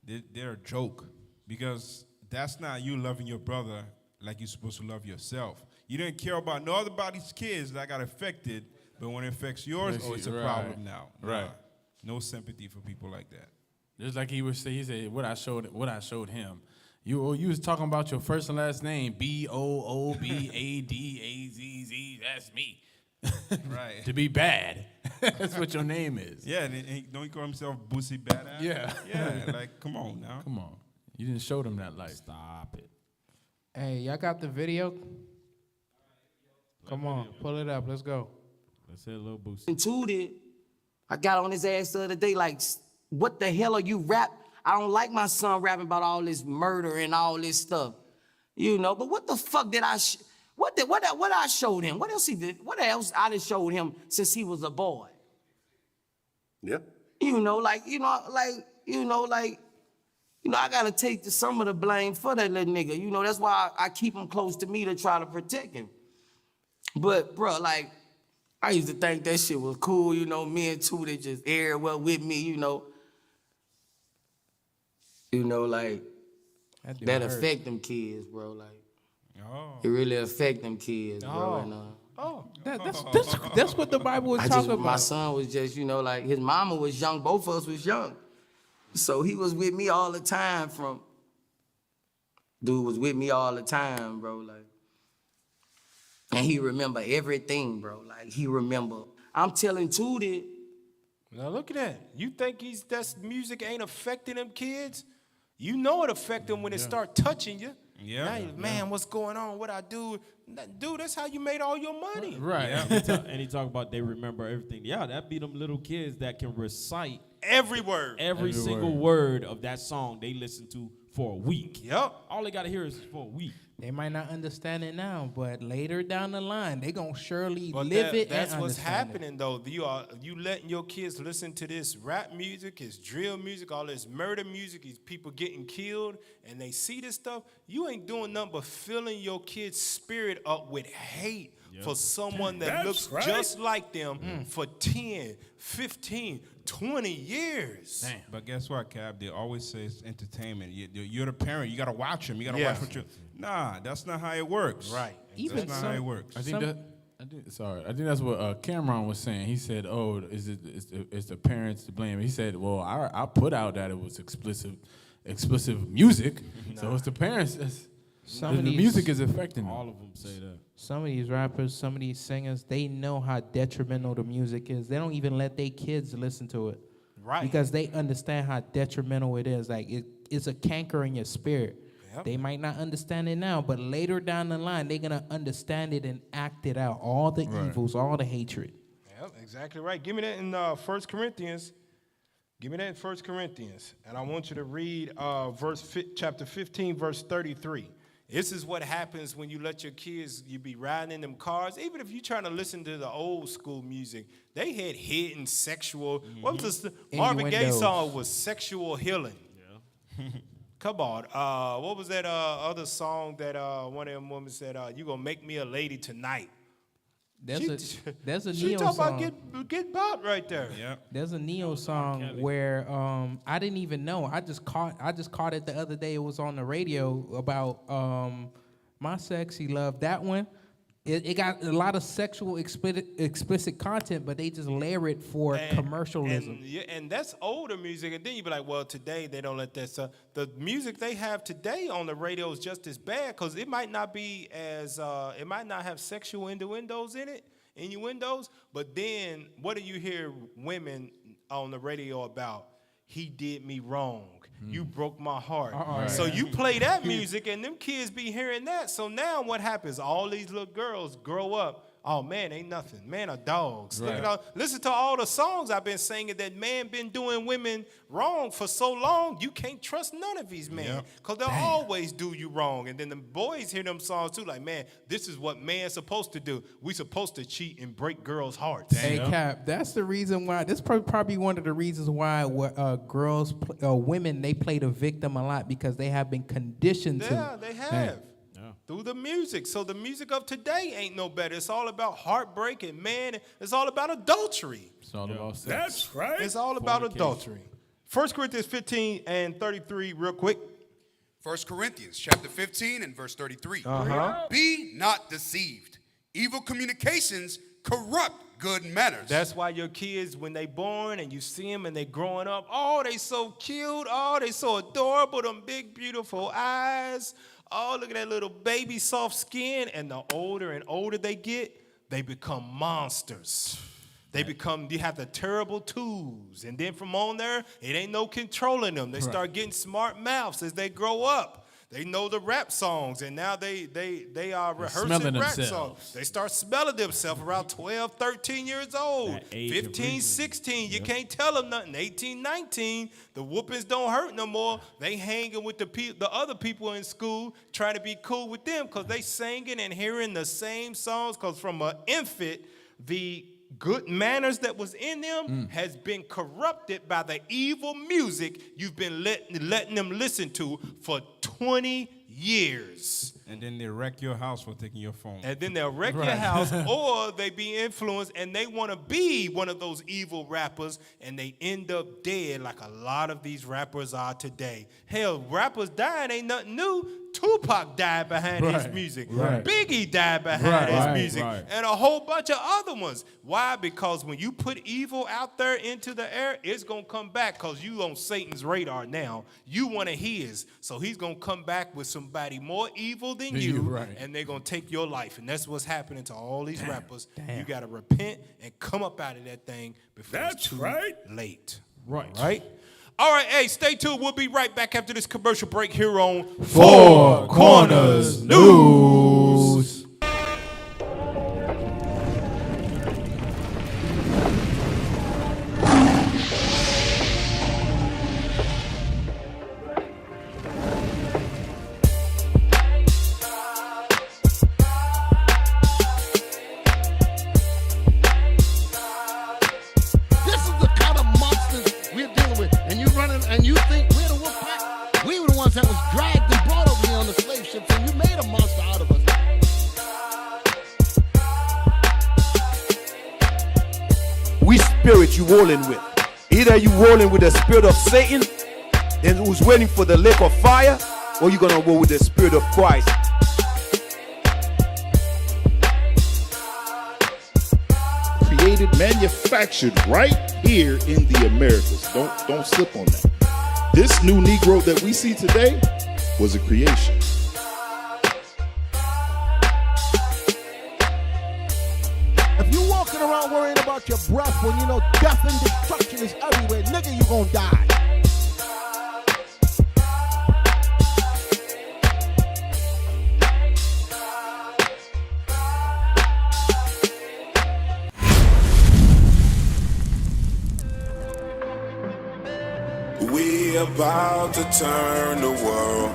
they're a joke. Because that's not you loving your brother like you're supposed to love yourself. You didn't care about no other body's kids that got affected, but when it affects yours, it's a problem now. Right. No sympathy for people like that. Just like he said, what I showed him. You was talking about your first and last name, BOOBADAZZ. That's me. Right. To be bad. That's what your name is. Yeah, and don't he call himself Boosie Badass? Yeah. Yeah, like, come on now. Come on. You didn't show them that life. Stop it. Hey, y'all got the video? Come on, pull it up. Let's go. Let's hit a little boost. Intuited. I got on his ass the other day like, what the hell are you rap? I don't like my son rapping about all this murder and all this stuff. You know, but what the fuck did I what I showed him? What else he did? What else I done showed him since he was a boy? Yeah. I gotta take some of the blame for that little nigga. You know, that's why I keep him close to me to try to protect him. But, bro, like, I used to think that shit was cool, you know, me and two that just air well with me, you know. You know, like, that affect them kids, bro. Like, it really affect them kids, bro. And, That's what the Bible was talking about. My son was just, you know, like, his mama was young. Both of us was young. So he was with me all the time dude was with me all the time, bro, like. And he remember everything, bro. Like, he remember. I'm telling Tootie. Now look at that. You think that music ain't affecting them kids? You know it affect them when it start touching you. Yeah. Now man, what's going on? What I do? Dude, that's how you made all your money. Right. And he talk about they remember everything. Yeah, that be them little kids that can recite every word. Every single word of that song they listen to for a week. Yep. All they got to hear is for a week. They might not understand it now, but later down the line, they gonna surely live it. That's and what's happening, it. though. You letting your kids listen to this rap music, this drill music, all this murder music, these people getting killed, and they see this stuff. You ain't doing nothing but filling your kids' spirit up with hate for someone that looks just like them for 10, 15, 20 years. Damn. But guess what, Cap? They always say it's entertainment. You're the parent. You got to watch them. You got to watch what you... Nah, that's not how it works. Right. That's not how it works. I think that's what Cameron was saying. He said, "Oh, is the parents to blame?" He said, "Well, I put out that it was explicit music, so it's the parents. The music is affecting them." All of them say that. Some of these rappers, some of these singers, they know how detrimental the music is. They don't even let their kids listen to it, right? Because they understand how detrimental it is. Like it's a canker in your spirit. Yep. They might not understand it now, but later down the line, they're going to understand it and act it out. All the evils, all the hatred. Yep, exactly right. Give me that in 1 Corinthians. Give me that in 1 Corinthians. And I want you to read chapter 15, verse 33. This is what happens when you let your kids, you be riding in them cars. Even if you're trying to listen to the old school music, they had hidden sexual. What was this? Marvin Gaye song was Sexual Healing. Yeah. Come on. What was that other song that one of them women said, you going to make me a lady tonight? There's a Neo she talking song. about get bought right there. Yeah. There's a Neo song where I didn't even know. I just caught it the other day. It was on the radio about My Sexy Love. That one, it got a lot of sexual explicit content, but they just layer it for commercialism. And that's older music. And then you be like, well, today they don't let that stuff. The music they have today on the radio is just as bad because it might not be as, it might not have sexual innuendos in it, but then what do you hear women on the radio about? he did me wrong. You broke my heart. Right. So you play that music, and them kids be hearing that. So now what happens? All these little girls grow up. Oh, man, ain't nothing. Man are dogs. Right. Look at all, listen to all the songs I've been singing that man been doing women wrong for so long, you can't trust none of these men because they'll always do you wrong. And then the boys hear them songs too, like, man, this is what man's supposed to do. We supposed to cheat and break girls' hearts. Hey, Cap, that's the reason why. This is probably one of the reasons why women, they play the victim a lot because they have been conditioned to. Yeah, they have. Through the music. So the music of today ain't no better. It's all about heartbreak and man, it's all about adultery. It's all about sex. That's right. It's all about adultery. 1 Corinthians 15 and 33, real quick. 1 Corinthians chapter 15 and verse 33. Be not deceived. Evil communications corrupt good manners. That's why your kids, when they born and you see them and they growing up, oh, they so cute. Oh, they so adorable. Them big, beautiful eyes. Oh, look at that little baby soft skin. And the older and older they get, they become monsters. They have the terrible twos. And then from on there, it ain't no controlling them. They start getting smart mouths as they grow up. They know the rap songs, and now they are rehearsing rap songs. They start smelling themselves around 12, 13 years old, 15, 16. You can't tell them nothing. 18, 19, the whoopings don't hurt no more. They hanging with the other people in school, trying to be cool with them because they singing and hearing the same songs because from an infant, the good manners that was in them has been corrupted by the evil music you've been letting them listen to for 20 years. And then they wreck your house for taking your phone. And then they'll wreck your house, or they be influenced and they want to be one of those evil rappers and they end up dead like a lot of these rappers are today. Hell, rappers dying ain't nothing new. Tupac died behind his music. Biggie died behind his music. And a whole bunch of other ones. Why? Because when you put evil out there into the air, it's going to come back because you on Satan's radar now. You one of his. So he's going to come back with somebody more evil than you, and they're going to take your life. And that's what's happening to all these rappers. You got to repent and come up out of that thing before it's too late. Right? All right, hey, stay tuned. We'll be right back after this commercial break here on Four Corners News. And you think we're the wolf pack? We were the ones that was dragged and brought over here on the slave ships, and you made a monster out of us. We spirit you rolling with. Either you rolling with the spirit of Satan, and who's waiting for the lake of fire, or you gonna roll with the spirit of Christ. Created, manufactured right here in the Americas. Don't slip on that. This new Negro that we see today was a creation. If you walking around worrying about your breath when you know death and destruction is everywhere, nigga, you gonna die. We about to turn the world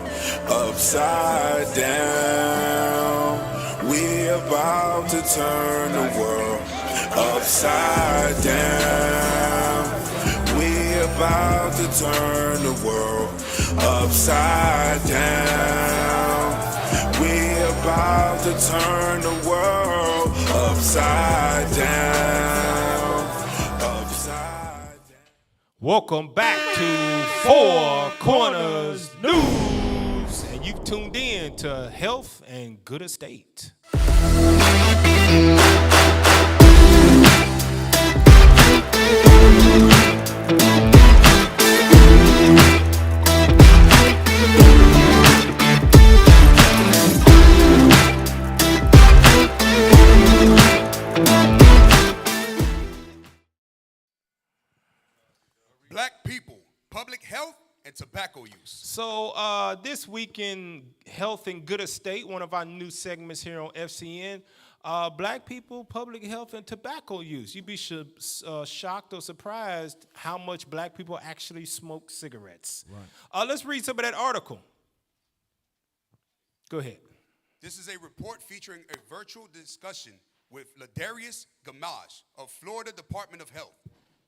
upside down. We about to turn the world upside down. We about to turn the world upside down. We about to turn the world upside down. Welcome back to Four Corners News, and you've tuned in to Health and Good Estate. tobacco use. So this week in Health and Good Estate, one of our new segments here on FCN, black people, public health, and tobacco use. You'd be shocked or surprised how much black people actually smoke cigarettes. Right. Let's read some of that article. Go ahead. This is a report featuring a virtual discussion with Ladarius Gamage of Florida Department of Health.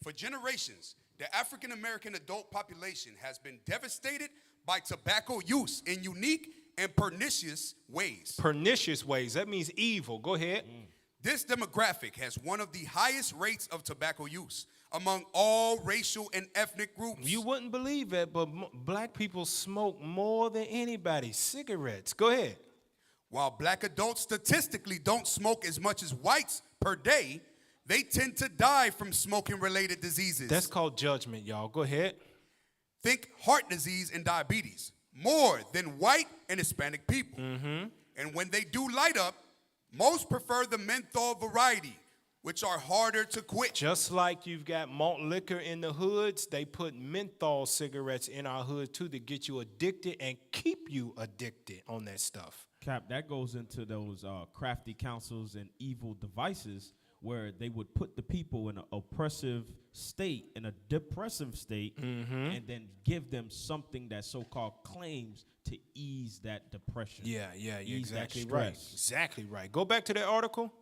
For generations, the African American adult population has been devastated by tobacco use in unique and pernicious ways. Pernicious ways, that means evil. Go ahead. This demographic has one of the highest rates of tobacco use among all racial and ethnic groups. You wouldn't believe it, but black people smoke more than anybody. Cigarettes. Go ahead. While black adults statistically don't smoke as much as whites per day, they tend to die from smoking-related diseases. That's called judgment, y'all. Go ahead. Think heart disease and diabetes, more than white and Hispanic people. And when they do light up, most prefer the menthol variety, which are harder to quit. Just like you've got malt liquor in the hoods, they put menthol cigarettes in our hood too to get you addicted and keep you addicted on that stuff. Cap, that goes into those crafty counsels and evil devices where they would put the people in an oppressive state, in a depressive state, and then give them something that so-called claims to ease that depression. Yeah, ease exactly that right. stress. Exactly right. Go back to that article.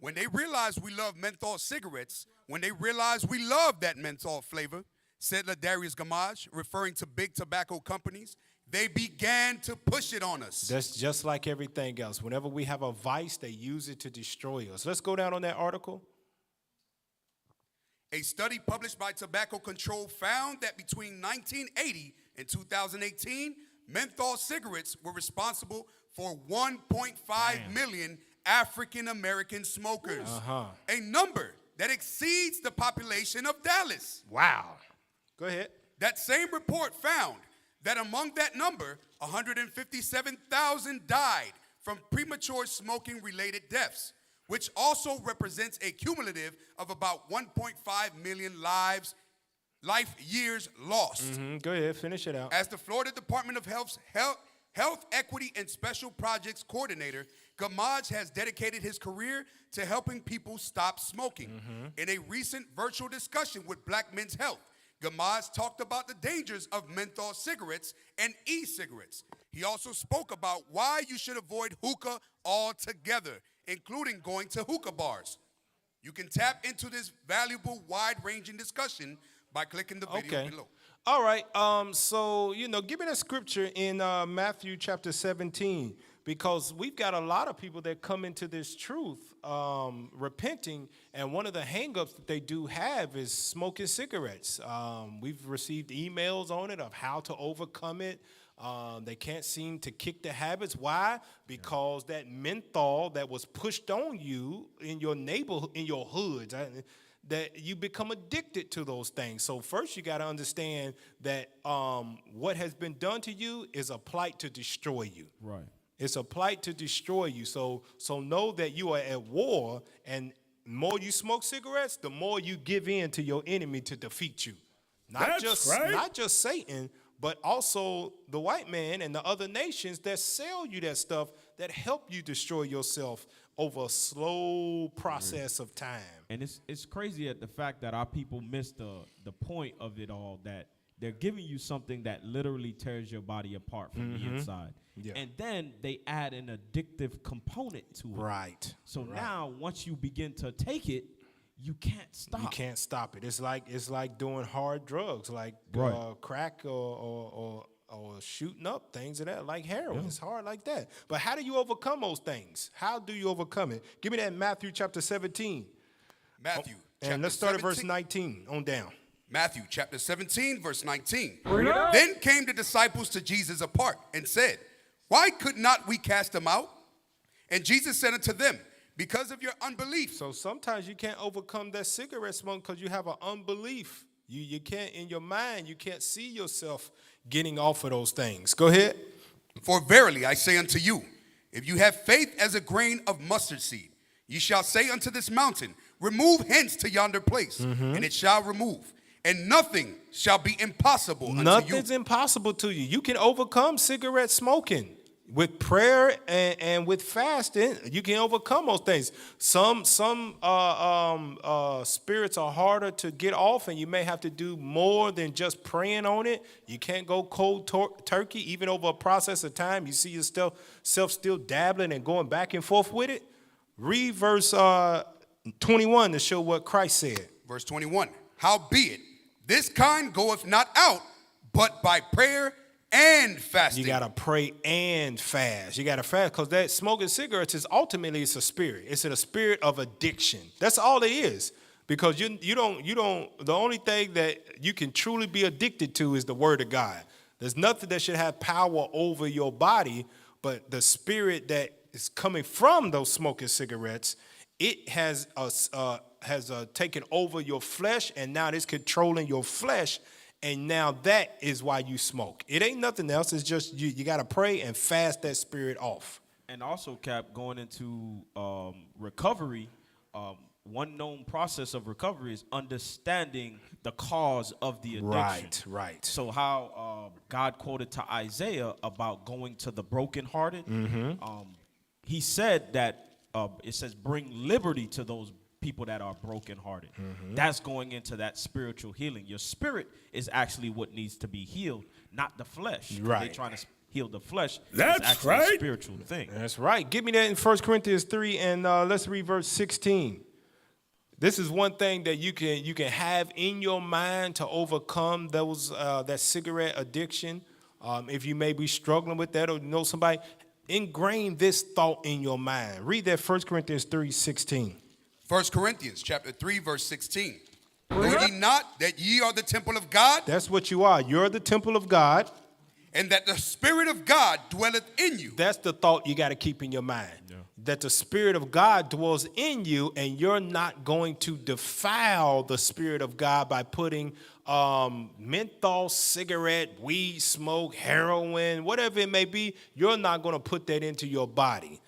When they realize we love menthol cigarettes, when they realize we love that menthol flavor, said Ladarius Gamage, referring to big tobacco companies, they began to push it on us. That's just like everything else. Whenever we have a vice, they use it to destroy us. Let's go down on that article. A study published by Tobacco Control found that between 1980 and 2018, menthol cigarettes were responsible for 1.5 million African American smokers. A number that exceeds the population of Dallas. Wow. Go ahead. That same report found that among that number, 157,000 died from premature smoking-related deaths, which also represents a cumulative of about 1.5 million life years lost. Go ahead, finish it out. As the Florida Department of Health's Health Equity and Special Projects Coordinator, Gamage has dedicated his career to helping people stop smoking. In a recent virtual discussion with Black Men's Health, Gamage talked about the dangers of menthol cigarettes and e-cigarettes. He also spoke about why you should avoid hookah altogether, including going to hookah bars. You can tap into this valuable, wide-ranging discussion by clicking the video below. All right. So, give me that scripture in Matthew chapter 17, because we've got a lot of people that come into this truth repenting, and one of the hangups that they do have is smoking cigarettes. We've received emails on it of how to overcome it. They can't seem to kick the habits. Why? Because that menthol that was pushed on you in your neighborhood, in your hoods, that you become addicted to those things. So first you got to understand that what has been done to you is a plight to destroy you. Right. It's a plight to destroy you. So know that you are at war, and the more you smoke cigarettes, the more you give in to your enemy to defeat you. Not just Satan, but also the white man and the other nations that sell you that stuff that help you destroy yourself over a slow process of time. And it's crazy at the fact that our people miss the point of it all, that they're giving you something that literally tears your body apart from the inside. Yeah. And then they add an addictive component to it. Right. So now once you begin to take it, you can't stop. You can't stop it. It's like doing hard drugs, like crack or shooting up, things of that, like heroin. Yeah. It's hard like that. But how do you overcome those things? How do you overcome it? Give me that Matthew chapter 17. Matthew. And let's start at verse 19 on down. Matthew chapter 17, verse 19. Then came the disciples to Jesus apart and said, why could not we cast them out? And Jesus said unto them, because of your unbelief. So sometimes you can't overcome that cigarette smoke because you have an unbelief. You can't, in your mind, you can't see yourself getting off of those things. Go ahead. For verily I say unto you, if you have faith as a grain of mustard seed, you shall say unto this mountain, remove hence to yonder place, and it shall remove. and nothing shall be impossible unto you. Nothing's impossible to you. You can overcome cigarette smoking with prayer and with fasting. You can overcome those things. Some spirits are harder to get off, and you may have to do more than just praying on it. You can't go cold turkey, even over a process of time. You see yourself still dabbling and going back and forth with it. Read verse 21 to show what Christ said. Verse 21. Howbeit, this kind goeth not out, but by prayer and fasting. You got to pray and fast. You got to fast because that smoking cigarettes is ultimately it's a spirit. It's a spirit of addiction. That's all it is. Because you don't. The only thing that you can truly be addicted to is the Word of God. There's nothing that should have power over your body, but the spirit that is coming from those smoking cigarettes, it has taken over your flesh, and now it's controlling your flesh. And now that is why you smoke. It ain't nothing else. It's just you got to pray and fast that spirit off. And also, Cap, going into recovery, one known process of recovery is understanding the cause of the addiction. Right. So how God quoted to Isaiah about going to the brokenhearted, he said that it says, bring liberty to those people that are brokenhearted. That's going into that spiritual healing. Your spirit is actually what needs to be healed, not the flesh. Right. They're trying to heal the flesh. That's it's actually right. a spiritual thing. That's right. Give me that in 1 Corinthians 3, and let's read verse 16. This is one thing that you can have in your mind to overcome those that cigarette addiction. If you may be struggling with that or know somebody, ingrain this thought in your mind. Read that 1 Corinthians 3:16. 1 Corinthians chapter 3, verse 16. Know ye not that ye are the temple of God? That's what you are. You're the temple of God. And that the Spirit of God dwelleth in you. That's the thought you got to keep in your mind. Yeah. That the Spirit of God dwells in you, and you're not going to defile the Spirit of God by putting menthol, cigarette, weed, smoke, heroin, whatever it may be. You're not going to put that into your body.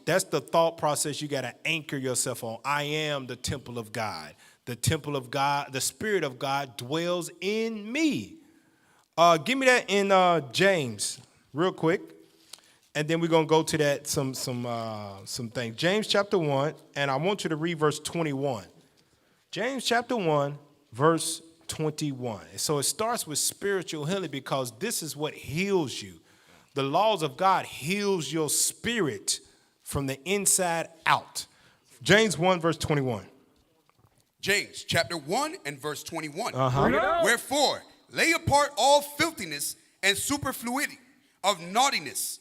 That's the thought process you got to anchor yourself on. I am the temple of God. The temple of God, the Spirit of God dwells in me. Give me that in James, real quick, and then we're gonna go to that some things. James chapter 1, and I want you to read verse 21. James chapter 1, verse 21. So it starts with spiritual healing because this is what heals you. The laws of God heals your spirit from the inside out. James 1, verse 21. James chapter 1 and verse 21. Uh-huh. Wherefore, lay apart all filthiness and superfluity of naughtiness,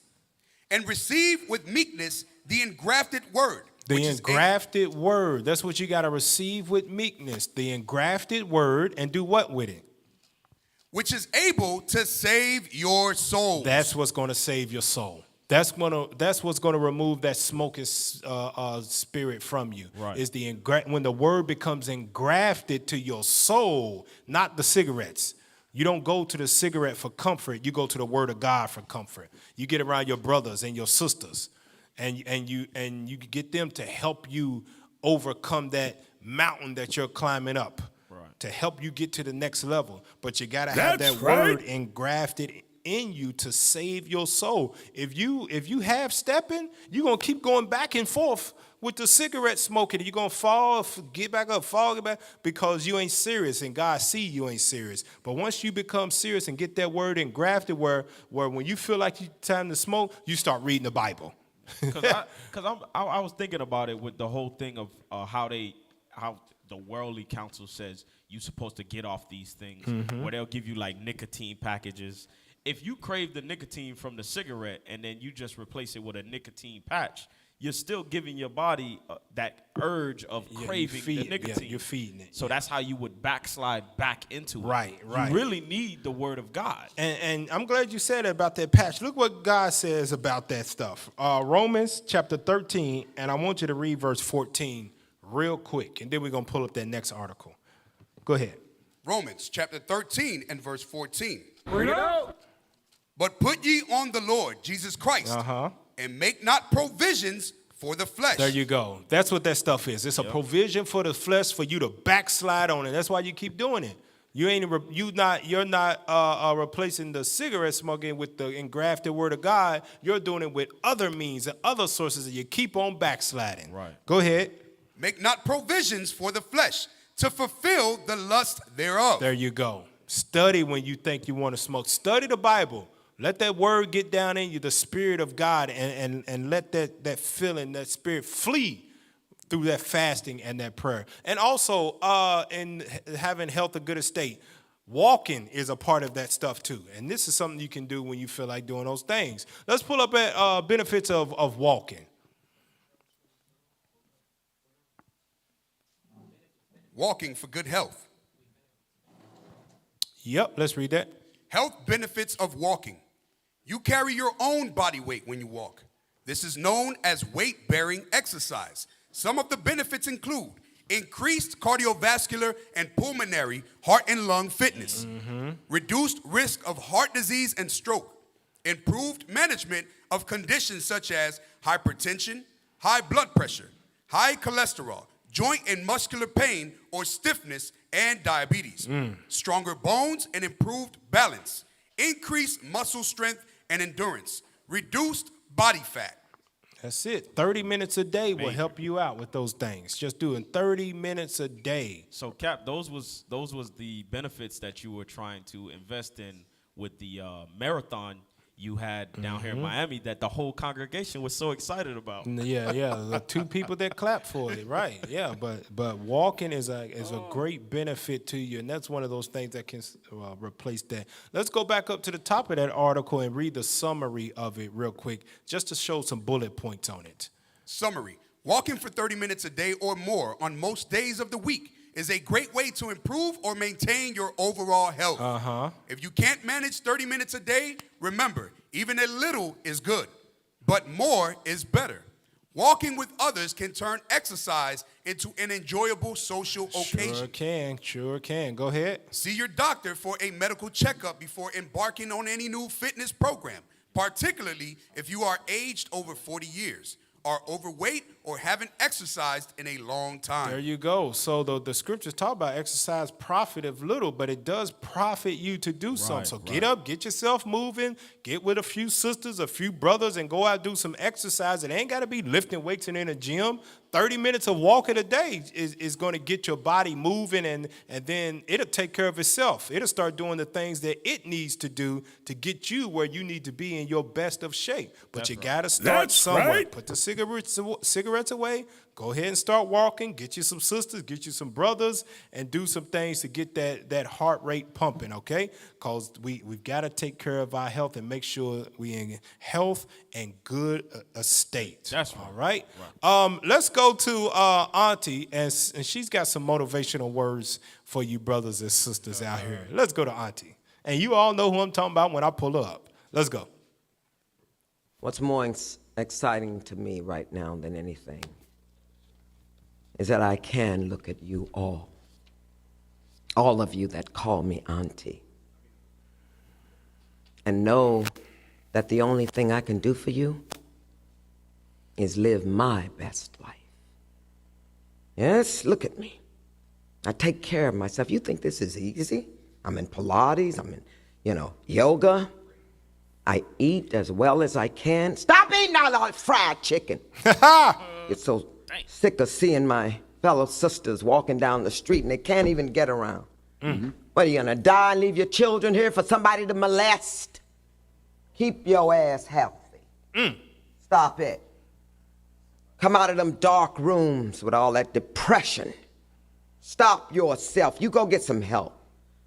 and receive with meekness the engrafted word. The engrafted word. That's what you got to receive with meekness. The engrafted word, and do what with it? Which is able to save your soul. That's what's going to save your soul. That's what's going to remove that smoking spirit from you. Right. Is when the word becomes engrafted to your soul, not the cigarettes. You don't go to the cigarette for comfort. You go to the Word of God for comfort. You get around your brothers and your sisters, and you get them to help you overcome that mountain that you're climbing up, to help you get to the next level. But you got to have that word engrafted in you to save your soul. If you have stepping, you're gonna keep going back and forth with the cigarette smoking. You're gonna fall, get back up, fall, get back, because you ain't serious, and God see you ain't serious. But once you become serious and get that word engrafted, where when you feel like it's time to smoke, you start reading the Bible. Because I was thinking about it with the whole thing of how the worldly counsel says you're supposed to get off these things, where they'll give you like nicotine packages. If you crave the nicotine from the cigarette and then you just replace it with a nicotine patch, you're still giving your body that urge of craving the nicotine. Yeah, you're feeding it. So that's how you would backslide back into it. Right. You really need the Word of God. And I'm glad you said about that patch. Look what God says about that stuff. Romans chapter 13, and I want you to read verse 14 real quick, and then we're going to pull up that next article. Go ahead. Romans chapter 13 and verse 14. Bring it out. But put ye on the Lord Jesus Christ, and make not provisions for the flesh. There you go. That's what that stuff is. It's a provision for the flesh for you to backslide on it. That's why you keep doing it. You're not replacing the cigarette smoking with the engrafted word of God. You're doing it with other means and other sources, and you keep on backsliding. Right. Go ahead. Make not provisions for the flesh to fulfill the lust thereof. There you go. Study when you think you want to smoke. Study the Bible. Let that word get down in you, the Spirit of God, and let that feeling, that spirit flee through that fasting and that prayer. And also in having health a good estate, walking is a part of that stuff too. And this is something you can do when you feel like doing those things. Let's pull up at benefits of walking. Walking for good health. Yep, let's read that. Health benefits of walking. You carry your own body weight when you walk. This is known as weight-bearing exercise. Some of the benefits include increased cardiovascular and pulmonary heart and lung fitness, reduced risk of heart disease and stroke, improved management of conditions such as hypertension, high blood pressure, high cholesterol, joint and muscular pain or stiffness, and diabetes, stronger bones and improved balance, increased muscle strength and endurance, reduced body fat. That's it. 30 minutes a day will help you out with those things. Just doing 30 minutes a day. So, Cap, those was the benefits that you were trying to invest in with the marathon you had down here in Miami that the whole congregation was so excited about. Yeah, the two people that clapped for it, right? Yeah, but walking is a great benefit to you, and that's one of those things that can replace that. Let's go back up to the top of that article and read the summary of it real quick, just to show some bullet points on it. Summary: walking for 30 minutes a day or more on most days of the week is a great way to improve or maintain your overall health. If you can't manage 30 minutes a day, remember, even a little is good, but more is better. Walking with others can turn exercise into an enjoyable social occasion. Sure can. Go ahead. See your doctor for a medical checkup before embarking on any new fitness program, particularly if you are aged over 40 years. Are overweight, or haven't exercised in a long time. There you go. So the scriptures talk about exercise profiteth little, but it does profit you to do something. So get up, get yourself moving, get with a few sisters, a few brothers, and go out and do some exercise. It ain't got to be lifting weights and in a gym. 30 minutes of walking a day is going to get your body moving, and then it'll take care of itself. It'll start doing the things that it needs to do to get you where you need to be in your best of shape. But you got to start somewhere. Put the cigarettes away. Go ahead and start walking. Get you some sisters, get you some brothers, and do some things to get that heart rate pumping, okay? Because we've got to take care of our health and make sure we in health and good estate. That's right. All right? Let's go to Auntie, and she's got some motivational words for you brothers and sisters out here. Let's go to Auntie. And you all know who I'm talking about when I pull up. Let's go. What's more exciting to me right now than anything is that I can look at you all of you that call me auntie, and know that the only thing I can do for you is live my best life. Yes, look at me. I take care of myself. You think this is easy? I'm in Pilates, I'm in, yoga. I eat as well as I can. Stop eating all that fried chicken. It's so sick of seeing my fellow sisters walking down the street and they can't even get around. What, are you gonna die and leave your children here for somebody to molest? Keep your ass healthy. Stop it. Come out of them dark rooms with all that depression. Stop yourself. You go get some help.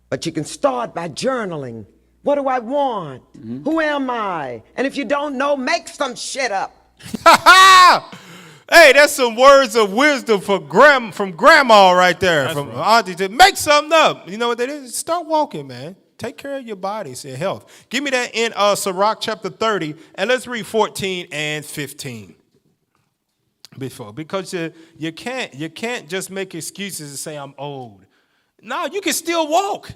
But you can start by journaling. What do I want? Who am I? And if you don't know, make some shit up. Hey, that's some words of wisdom from grandma right there. That's from Auntie to make something up. You know what that is? Start walking, man. Take care of your body, say health. Give me that in Sirach chapter 30, and let's read 14 and 15. Because you can't just make excuses and say I'm old. No, you can still walk.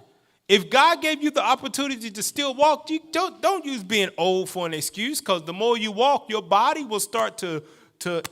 If God gave you the opportunity to still walk, you don't use being old for an excuse, because the more you walk, your body will start to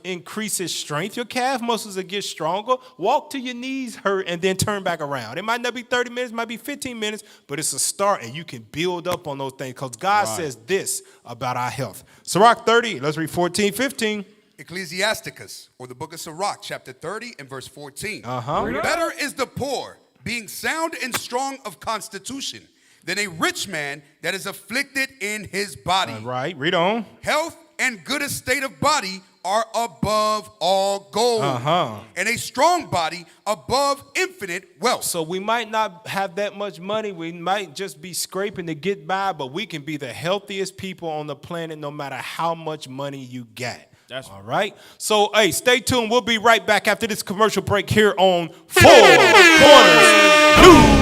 increase its strength. Your calf muscles will get stronger. Walk till your knees hurt and then turn back around. It might not be 30 minutes, it might be 15 minutes, but it's a start and you can build up on those things because God says this about our health. Sirach 30, let's read 14, 15. Ecclesiasticus, or the book of Sirach, chapter 30 and verse 14. Uh-huh. Better is the poor being sound and strong of constitution than a rich man that is afflicted in his body. Right, read on. Health and good estate of body are above all gold. And a strong body above infinite wealth. So we might not have that much money. We might just be scraping to get by, but we can be the healthiest people on the planet no matter how much money you get. That's all right. So, hey, stay tuned. We'll be right back after this commercial break here on Four Corners News.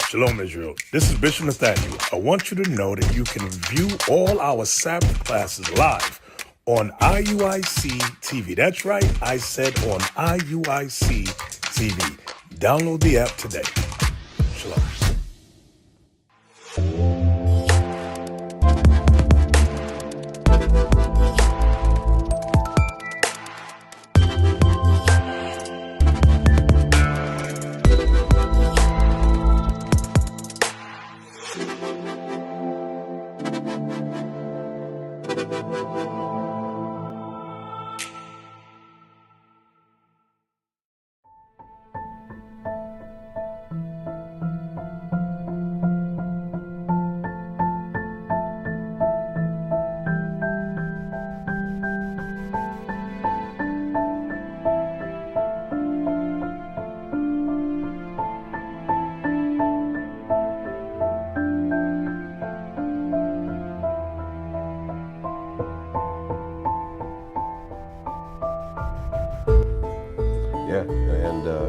Shalom, Israel. This is Bishop Nathaniel. I want you to know that you can view all our Sabbath classes live on IUIC TV. That's right, I said on IUIC TV. Download the app today. Shalom.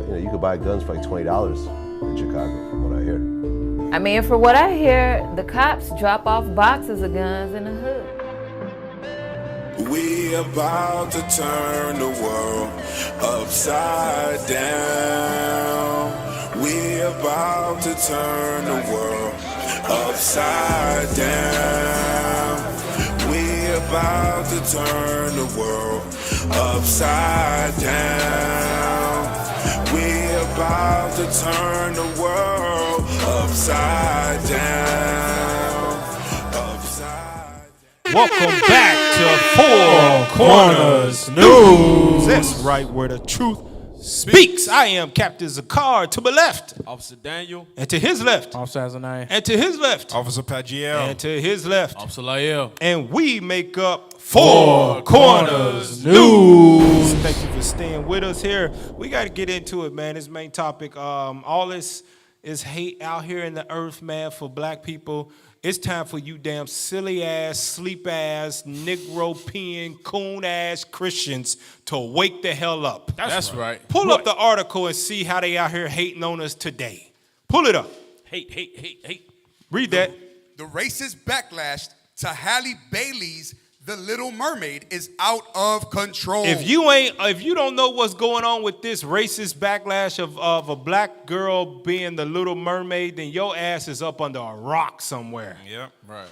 You could buy guns for like $20 in Chicago, from what I hear. I mean, for what I hear, the cops drop off boxes of guns in the hood. We about to turn the world upside down. We about to turn the world upside down. We about to turn the world upside down. We about to turn the world upside down. Welcome back to Four Corners News. That's right where the truth speaks. I am Captain Zakar to my left. Officer Daniel. And to his left. Officer Azaniah. And to his left. Officer Pagiel. And to his left. Officer Lael. And we make up Four Corners News. Thank you for staying with us here. We got to get into it, man. This main topic. All this is hate out here in the earth, man, for black people. It's time for you damn silly ass, sleep ass, Negro peeing, coon ass Christians to wake the hell up. That's right. Pull up the article and see how they out here hating on us today. Pull it up. Hate. Read that. The racist backlash to Halle Bailey's The Little Mermaid is out of control. If you don't know what's going on with this racist backlash of a black girl being the Little Mermaid, then your ass is up under a rock somewhere. Yep. Right.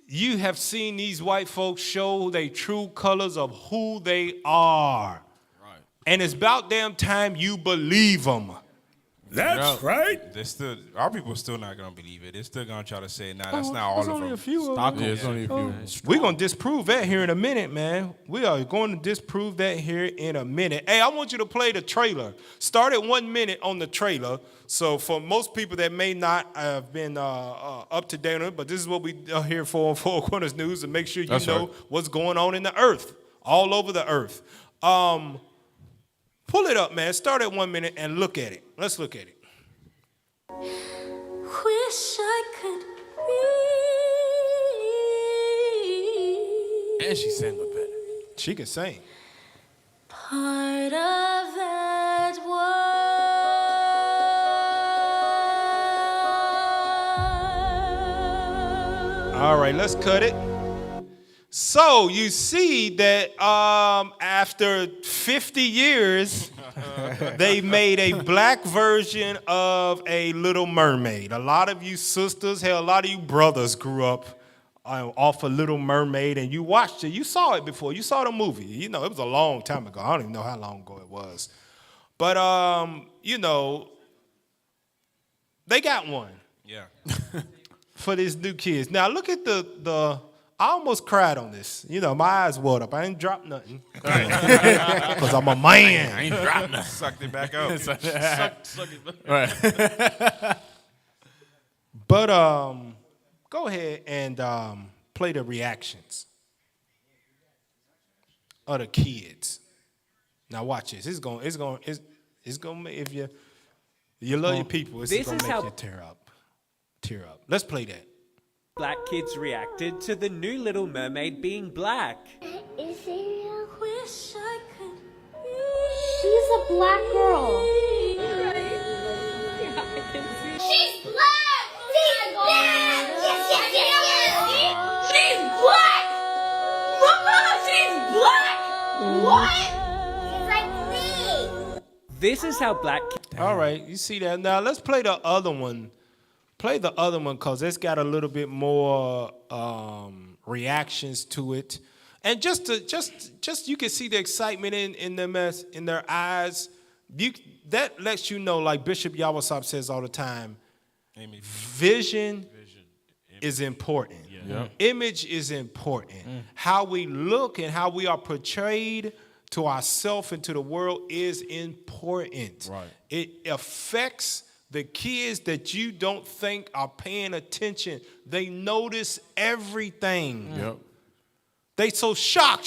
You have seen these white folks show their true colors of who they are. Right. And it's about damn time you believe them. That's right. Our people are still not gonna believe it. They're still gonna try to say, "Nah, that's not all of them." Only a few of them. it's only a few. We're gonna disprove that here in a minute, man. We are going to disprove that here in a minute. Hey, I want you to play the trailer. Start at 1 minute on the trailer. So for most people that may not have been up to date on it, but this is what we are here for on Four Corners News, and make sure you know what's going on in the earth, all over the earth. Pull it up, man. Start at 1 minute and look at it. Let's look at it. Wish I could be. And she sang with better. She can sing. Part of that world. All right, let's cut it. So you see that after 50 years, they made a black version of a Little Mermaid. A lot of you sisters, hell, a lot of you brothers grew up off a Little Mermaid, and you watched it. You saw it before. You saw the movie. You know, it was a long time ago. I don't even know how long ago it was. But, you know, they got one. Yeah. For these new kids. Now, look at the I almost cried on this. You know, my eyes watered up. I ain't dropped nothing. Because I'm a man. I ain't dropped nothing. Sucked it back up. Suck it back. Right. But go ahead and play the reactions of the kids. Now watch this. It's gonna make, if you love your people, it's This gonna is make how- you tear up. Let's play that. Black kids reacted to the new Little Mermaid being black. Is it? Wish I could. She's a black girl. She's black! She's black! Yes, yes, yes, yes! She's black! Mama, she's black! What? She's like me! This is how black All right, you see that. Now let's play the other one. Play the other one because it's got a little bit more reactions to it, and just you can see the excitement in their eyes. That lets you know, like Bishop Yawasop says all the time, vision is important. Yeah. Image is important. How we look and how we are portrayed to ourselves and to the world is important. Right. It affects the kids that you don't think are paying attention. They notice everything. Yep. They so shocked.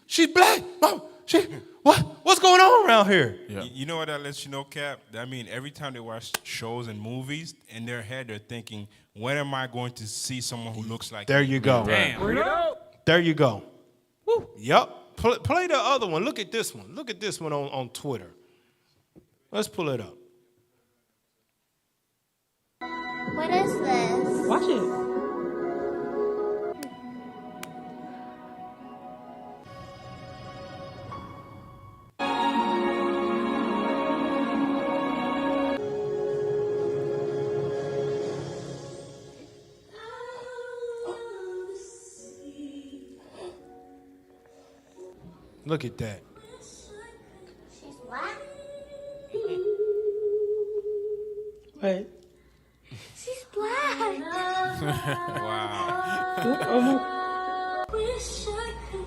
She's black. Mom, what's going on around here? Yeah. You know what that lets you know, Cap? I mean, every time they watch shows and movies, in their head they're thinking, when am I going to see someone who looks like There me? you go. Damn. There you go. Woo. Yep. Play the other one. Look at this one. Look at this one on Twitter. Let's pull it up. What is this? Watch it. Look at that. She's black? What? She's black! Wow. Wish I could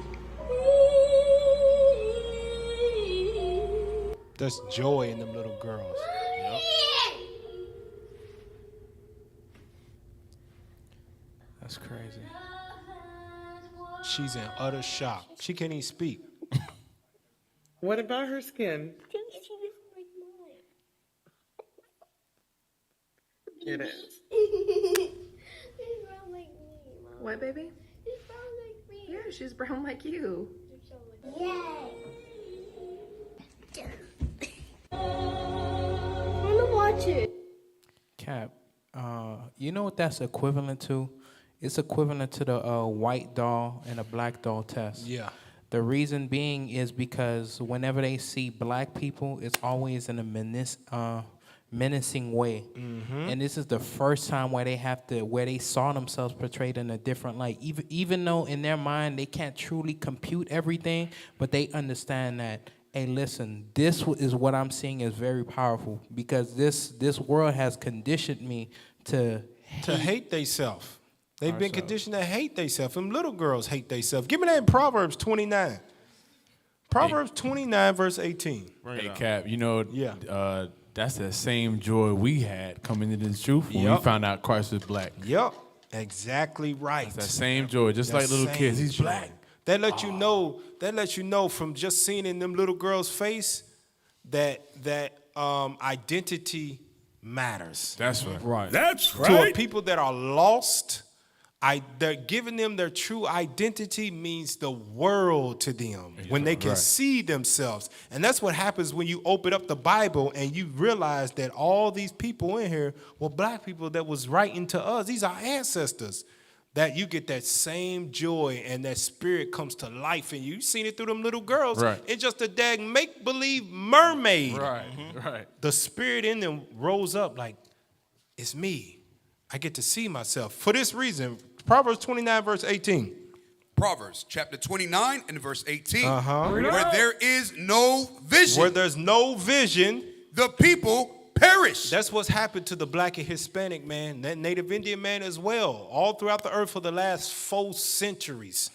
That's joy in them little girls. That's crazy. She's in utter shock. She can't even speak. What about her skin? It is. What, baby? She's brown like me. Yeah, she's brown like you. Yay! I wanna watch it. Cap, you know what that's equivalent to? It's equivalent to the white doll and a black doll test. Yeah. The reason being is because whenever they see black people, it's always in a menacing way. And this is the first time where they saw themselves portrayed in a different light. Even though in their mind they can't truly compute everything, but they understand that, hey, listen, this is what I'm seeing is very powerful because this world has conditioned me to hate themselves. They've been conditioned to hate themselves. Them little girls hate themselves. Give me that in Proverbs 29. Proverbs 29, verse 18. Hey, Cap, you know, that's the same joy we had coming into this truth when we Yep. found out Christ was black. Yep, exactly right. That's that same joy, just That like little kids. same He's joy. black. That lets you know. That lets you know from just seeing in them little girls' face that identity matters. That's right. Right. That's To right. people that are lost, they're giving them their true identity means the world to them when they can Right. see themselves. And that's what happens when you open up the Bible and you realize that all these people in here were black people that was writing to us. These are ancestors. that you get that same joy and that spirit comes to life in you. You've seen it through them little girls. Right. It's just a dang make-believe mermaid. Right, right. The spirit in them rose up like, it's me. I get to see myself. For this reason, Proverbs 29, verse 18. Proverbs chapter 29 and verse 18. Uh-huh. Where there is no vision. Where there's no vision, the people perish. That's what's happened to the black and Hispanic man, that Native Indian man as well, all throughout the earth for the last 4 centuries.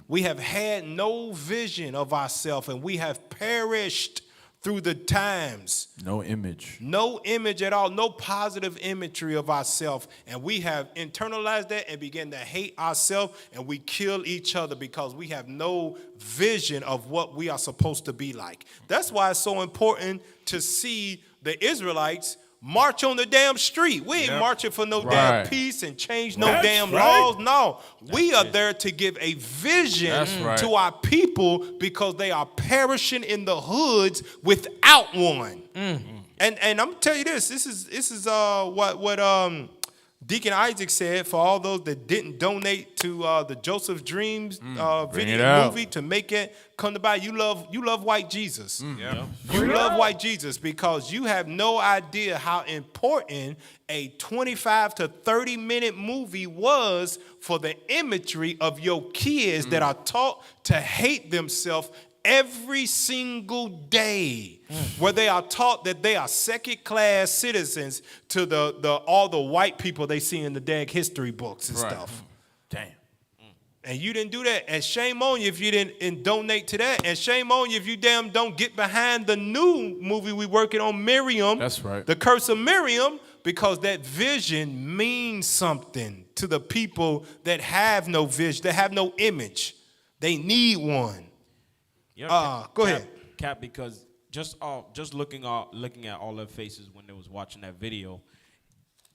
We have had no vision of ourselves, and we have perished through the times. No image. No image at all, no positive imagery of ourselves. And we have internalized that and began to hate ourselves, and we kill each other because we have no vision of what we are supposed to be like. That's why it's so important to see the Israelites march on the damn street. We ain't marching for no damn peace and change no damn laws. No, we are there to give a vision to our people because they are perishing in the hoods without one. And I'm gonna tell you this is what Deacon Isaac said for all those that didn't donate to the Joseph Dreams video movie to make it come to buy. You love white Jesus. You love white Jesus because you have no idea how important a 25 to 30-minute movie was for the imagery of your kids that are taught to hate themselves every single day, where they are taught that they are second-class citizens to all the white people they see in the dag history books and stuff. Damn. And you didn't do that. And shame on you if you didn't donate to that. And shame on you if you damn don't get behind the new movie we working on, Miriam. That's right. The Curse of Miriam, because that vision means something to the people that have no vision, that have no image. They need one. Go ahead, Cap. Because just looking at all their faces when they was watching that video,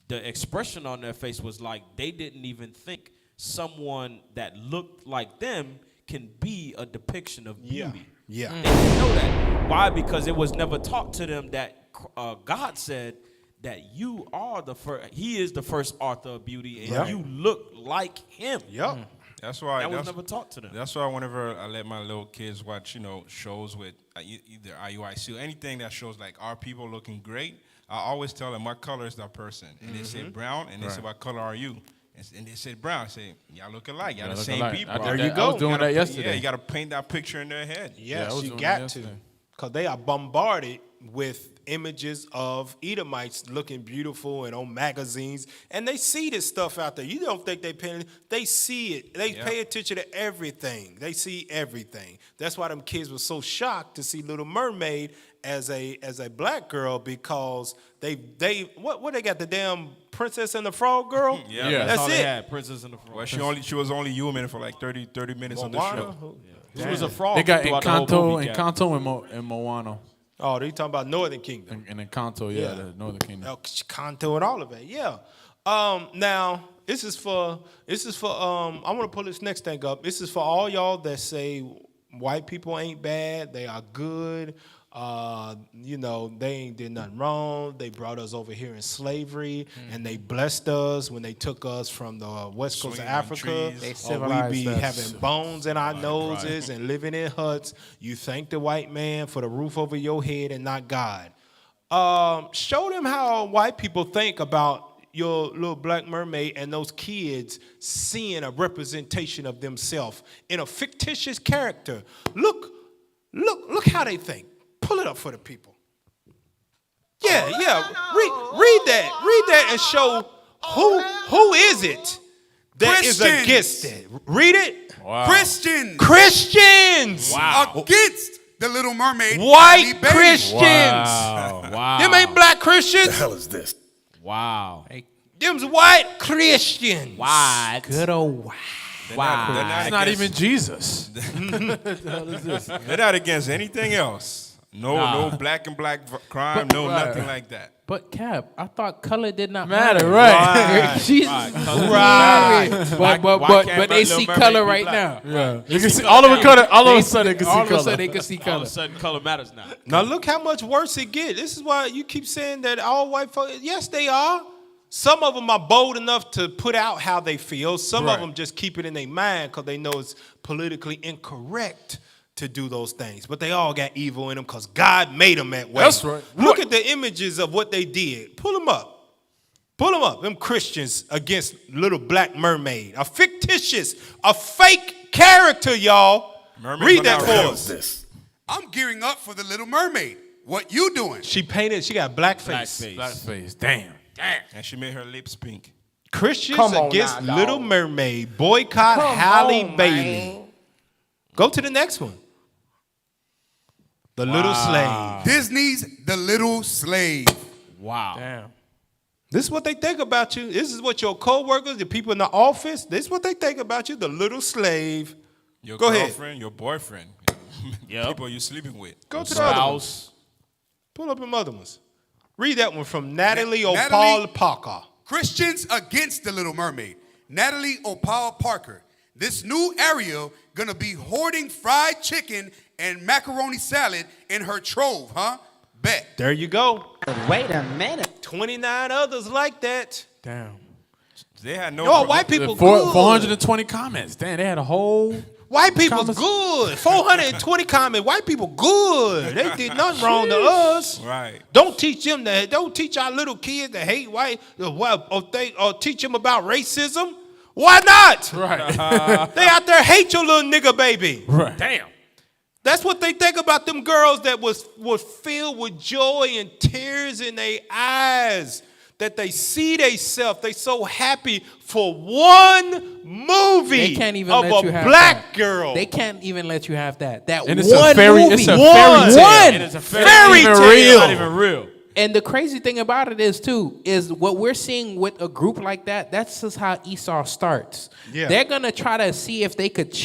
the expression on their face was like they didn't even think someone that looked like them can be a depiction of beauty. Yeah. They didn't know that. Why? Because it was never taught to them that God said that you are the first. He is the first author of beauty, and you look like him. Yep. That's why that was never taught to them. That's why whenever I let my little kids watch, shows with either IUIC or anything that shows like our people looking great, I always tell them my color is that person, and they say brown, and they say what color are you? And they said brown. I say y'all look alike. Y'all the same people. There you go. I was doing that yesterday. Yeah, you got to paint that picture in their head. Yes, you got to, because they are bombarded with images of Edomites looking beautiful and on magazines, and they see this stuff out there. You don't think they see it. They pay attention to everything. They see everything. That's why them kids were so shocked to see Little Mermaid as a black girl, because they what they got, the damn Princess and the Frog girl? That's all they had, Princess and the Frog. Well, she was only human for like 30 minutes on the show. She was a frog. They got Encanto and Moana. Oh, they talking about Northern Kingdom. And Encanto, the Northern Kingdom. Encanto and all of it, yeah. Now, this is for I want to pull this next thing up. This is for all y'all that say white people ain't bad, they are good. They ain't did nothing wrong. They brought us over here in slavery, and they blessed us when they took us from the west coast of Africa. We be having bones in our noses and living in huts. You thank the white man for the roof over your head and not God. Show them how white people think about your little black mermaid and those kids seeing a representation of themselves in a fictitious character. Look how they think. Pull it up for the people. Yeah. Read that and show who is it that is against it. Read it. Wow. Christians. Wow. Against the Little Mermaid. White Christians. Wow. Them ain't black Christians. What the hell is this? Wow. Them's white Christians. White. Good old white. It's not even Jesus. What the hell is this? They're not against anything else. No black and black crime. Nothing like that. But Cap, I thought color did not matter, right? Jesus, right. But they see color right now. Yeah, you can see all of a sudden. All of a sudden, they can see color. All of a sudden, color matters now. Now look how much worse it gets. This is why you keep saying that all white folks. Yes, they are. Some of them are bold enough to put out how they feel. Some Right. of them just keep it in their mind because they know it's politically incorrect to do those things. But they all got evil in them because God made them that way. That's right. Look at the images of what they did. Pull them up. Pull them up. Them Christians against Little Black Mermaid. A fictitious, a fake character, y'all. Mermaid Read that from for outer us. space. I'm gearing up for the Little Mermaid. What you doing? She painted, she got blackface. Blackface. Damn. And she made her lips pink. Christians Come on against now, Little dog. Mermaid. Boycott Come Halle on, Bailey. man. Go to the next one. The Little Slave. Disney's The Little Slave. Wow. Damn. This is what they think about you. This is what your co-workers, the people in the office, this is what they think about you, the little slave. Your Go ahead. girlfriend, your boyfriend, people you're sleeping with. Go to the other ones. Pull up them other ones. Read that one from Natalie Opal Parker. Christians against the Little Mermaid. Natalie Opal Parker. This new Ariel gonna be hoarding fried chicken and macaroni salad in her trove, huh? Bet. There you go. Wait a minute. 29 others like that. Damn. They had no. Yo, white people good. 420 comments. Damn, they had a whole. White people good. 420 comments. White people good. They did nothing wrong to us. Right. Don't teach them that. Don't teach our little kids to hate white or teach them about racism. Why not? Right. They out there hate your little nigga baby. Right. Damn. That's what they think about them girls that was filled with joy and tears in their eyes. That they see themselves. They so happy for one movie They can't even of let a you have black that. girl. They can't even let you have that. That And it's one a fairy, movie. it's a One. fairy tale. One. And it's a fairy tale. tale. Not even real. And the crazy thing about it is too, is what we're seeing with a group like that, that's just how Esau starts. Yeah. They're gonna try to see if they could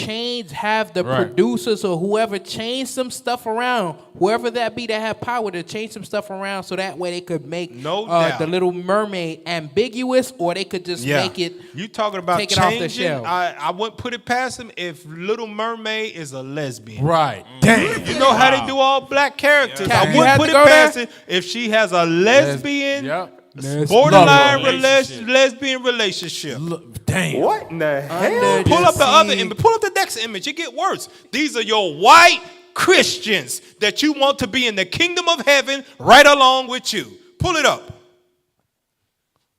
have the Right. producers or whoever change some stuff around, whoever that be that have power to change some stuff around so that way they could make No doubt. the Little Mermaid ambiguous, or they could just make it You talking about take it off the changing? shelf. I wouldn't put it past him if Little Mermaid is a lesbian. Right. Damn. You know how they do all black characters. Yeah. I You wouldn't had put to it go past there? him if she has a lesbian, Yep. borderline Relationship. lesbian relationship. Damn. What in the hell? Under Pull the up the other sea. image. Pull up the next image. It get worse. These are your white Christians that you want to be in the kingdom of heaven right along with you. Pull it up.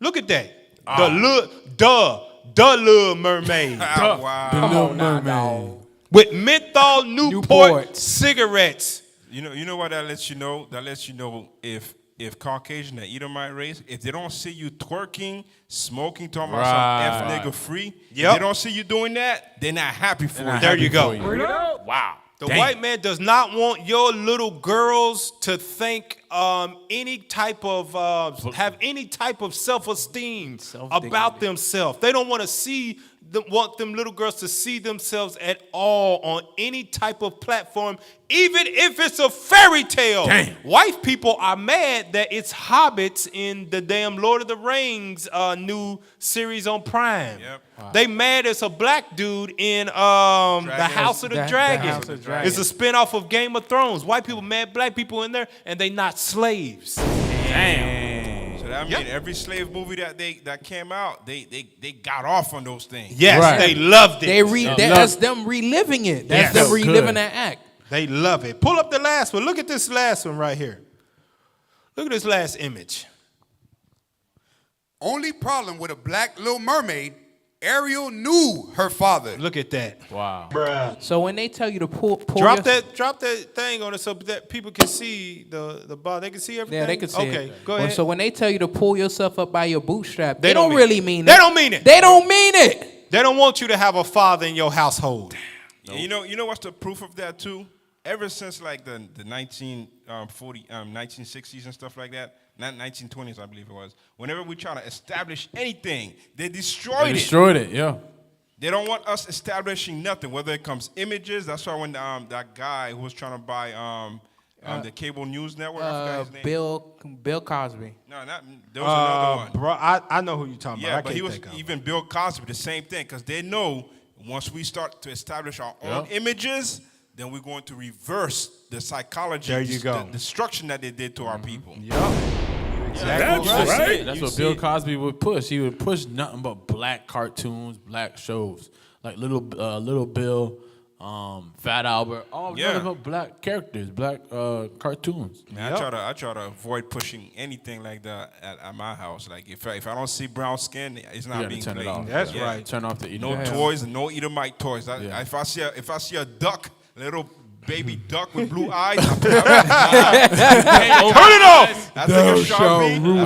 Look at that. The Little Mermaid. Wow. The Little Mermaid. With menthol Newport cigarettes. You know what that lets you know? That lets you know if Caucasian, the Edomite race, if they don't see you twerking, smoking, talking about some F nigga free, if they don't see you doing that, they're not happy for you. There you go. Wow. The white man does not want your little girls to think any type of have any type of self-esteem about themselves. They don't want to want them little girls to see themselves at all on any type of platform, even if it's a fairy tale. Damn. White people are mad that it's hobbits in the damn Lord of the Rings new series on Prime. Yep. Wow. They mad it's a black dude in the House of the Dragon. House of the Dragon. It's a spinoff of Game of Thrones. White people mad black people in there, and they not slaves. Damn. So that means every slave movie that came out, they got off on those things. Yes, they loved it. That's them reliving it. That's them reliving that act. They love it. Pull up the last one. Look at this last one right here. Look at this last image. Only problem with a black Little Mermaid, Ariel knew her father. Look at that. Wow. So when they tell you to pull Drop that thing on it so that people can see the bar. They can see everything. Yeah, they can see it. Okay, go ahead. So when they tell you to pull yourself up by your bootstrap, They they don't don't mean really mean it. They don't mean it. They don't mean it. They don't want you to have a father in your household. And you know what's the proof of that too? Ever since like the 1960s and stuff like that, not 1920s I believe it was. Whenever we try to establish anything, they destroyed it. Yeah. They don't want us establishing nothing, whether it comes images. That's why when that guy who was trying to buy the cable news network, I forgot his name. Bill Cosby. No, there was another one. Bro, I know who you're talking about. Yeah, I but can't he was think of even Bill Cosby, the same thing, because they know once we start to establish our own images, then we're going to reverse the psychology, There you go. the destruction that they did to our people. Yep. Exactly. That's right. That's You what see Bill it. Cosby would push. He would push nothing but black cartoons, black shows, like Little Bill, Fat Albert, all nothing but black characters, black cartoons. Man, I try to avoid pushing anything like that at my house. Like if I don't see brown skin, it's You not gotta being turn it played. off. That's Yeah. right. Turn off the no Edomite. toys, no Edomite toys. If I see a duck, little baby duck with blue eyes, turn it off. I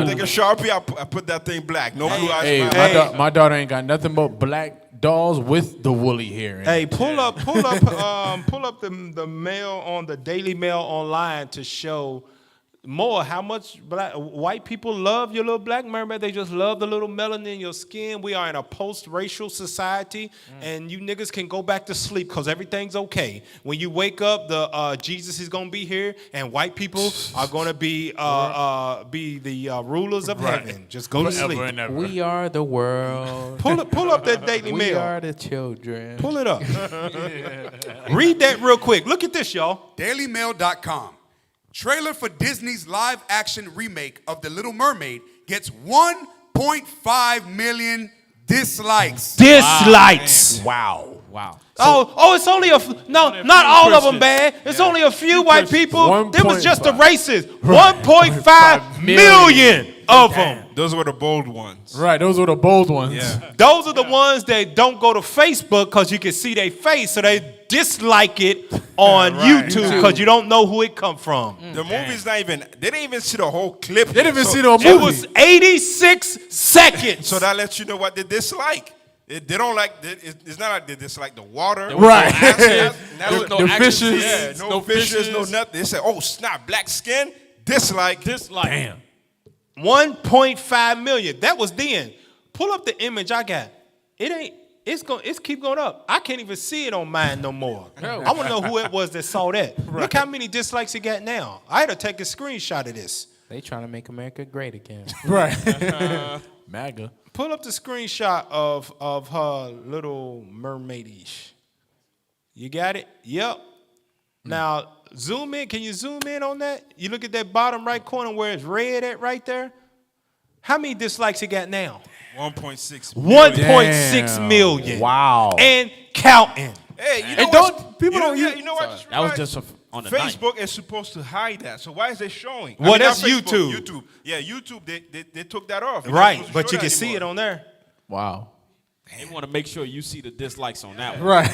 take a Sharpie. I put that thing black. No blue eyes. Hey, my daughter ain't got nothing but black dolls with the woolly hair. in Hey, it. pull up the mail on the Daily Mail online to show more how much white people love your little black mermaid. They just love the little melanin in your skin. We are in a post-racial society, and you niggas can go back to sleep because everything's okay. When you wake up, the Jesus is gonna be here, and white people are gonna be the rulers of heaven. Just go to sleep. We are the world. Pull up that Daily We Mail. are the children. Pull it up. Read that real quick. Look at this, y'all. DailyMail.com. Trailer for Disney's live-action remake of The Little Mermaid gets 1.5 million dislikes. Dislikes. Wow. Oh, it's only not all of them bad. It's only a few white people. There was just the racist. 1.5 million of them. Those were the bold ones. Right, those were the bold ones. Yeah. Those are the ones that don't go to Facebook because you can see their face, so they dislike it on YouTube because you don't know who it come from. The movie's not even. They didn't even see the whole clip. They didn't even see the movie. It was 86 seconds. So that lets you know what they dislike. They don't like. It's not like they dislike the water. Right. The fishes. Yeah, no fishes, no nothing. They say, "Oh snap, black skin." Dislike. Damn. 1.5 million. That was then. Pull up the image I got. It ain't. It's keep going up. I can't even see it on mine no more. I want to know who it was that saw that. Look how many dislikes it got now. I had to take a screenshot of this. They trying to make America great again. Right. MAGA. Pull up the screenshot of her Little Mermaidish. You got it? Yep. Now zoom in. Can you zoom in on that? You look at that bottom right corner where it's red at right there. How many dislikes it got now? 1.6 1.6 million. Wow. And counting. Hey, you know And don't people don't use. You know what? That was just on the night. Facebook is supposed to hide that. So why is they showing? Well, that's not Facebook, YouTube. YouTube. Yeah, YouTube. They took that off. Right, but you can see it on there. Wow. They want to make sure you see the dislikes on that one. Right.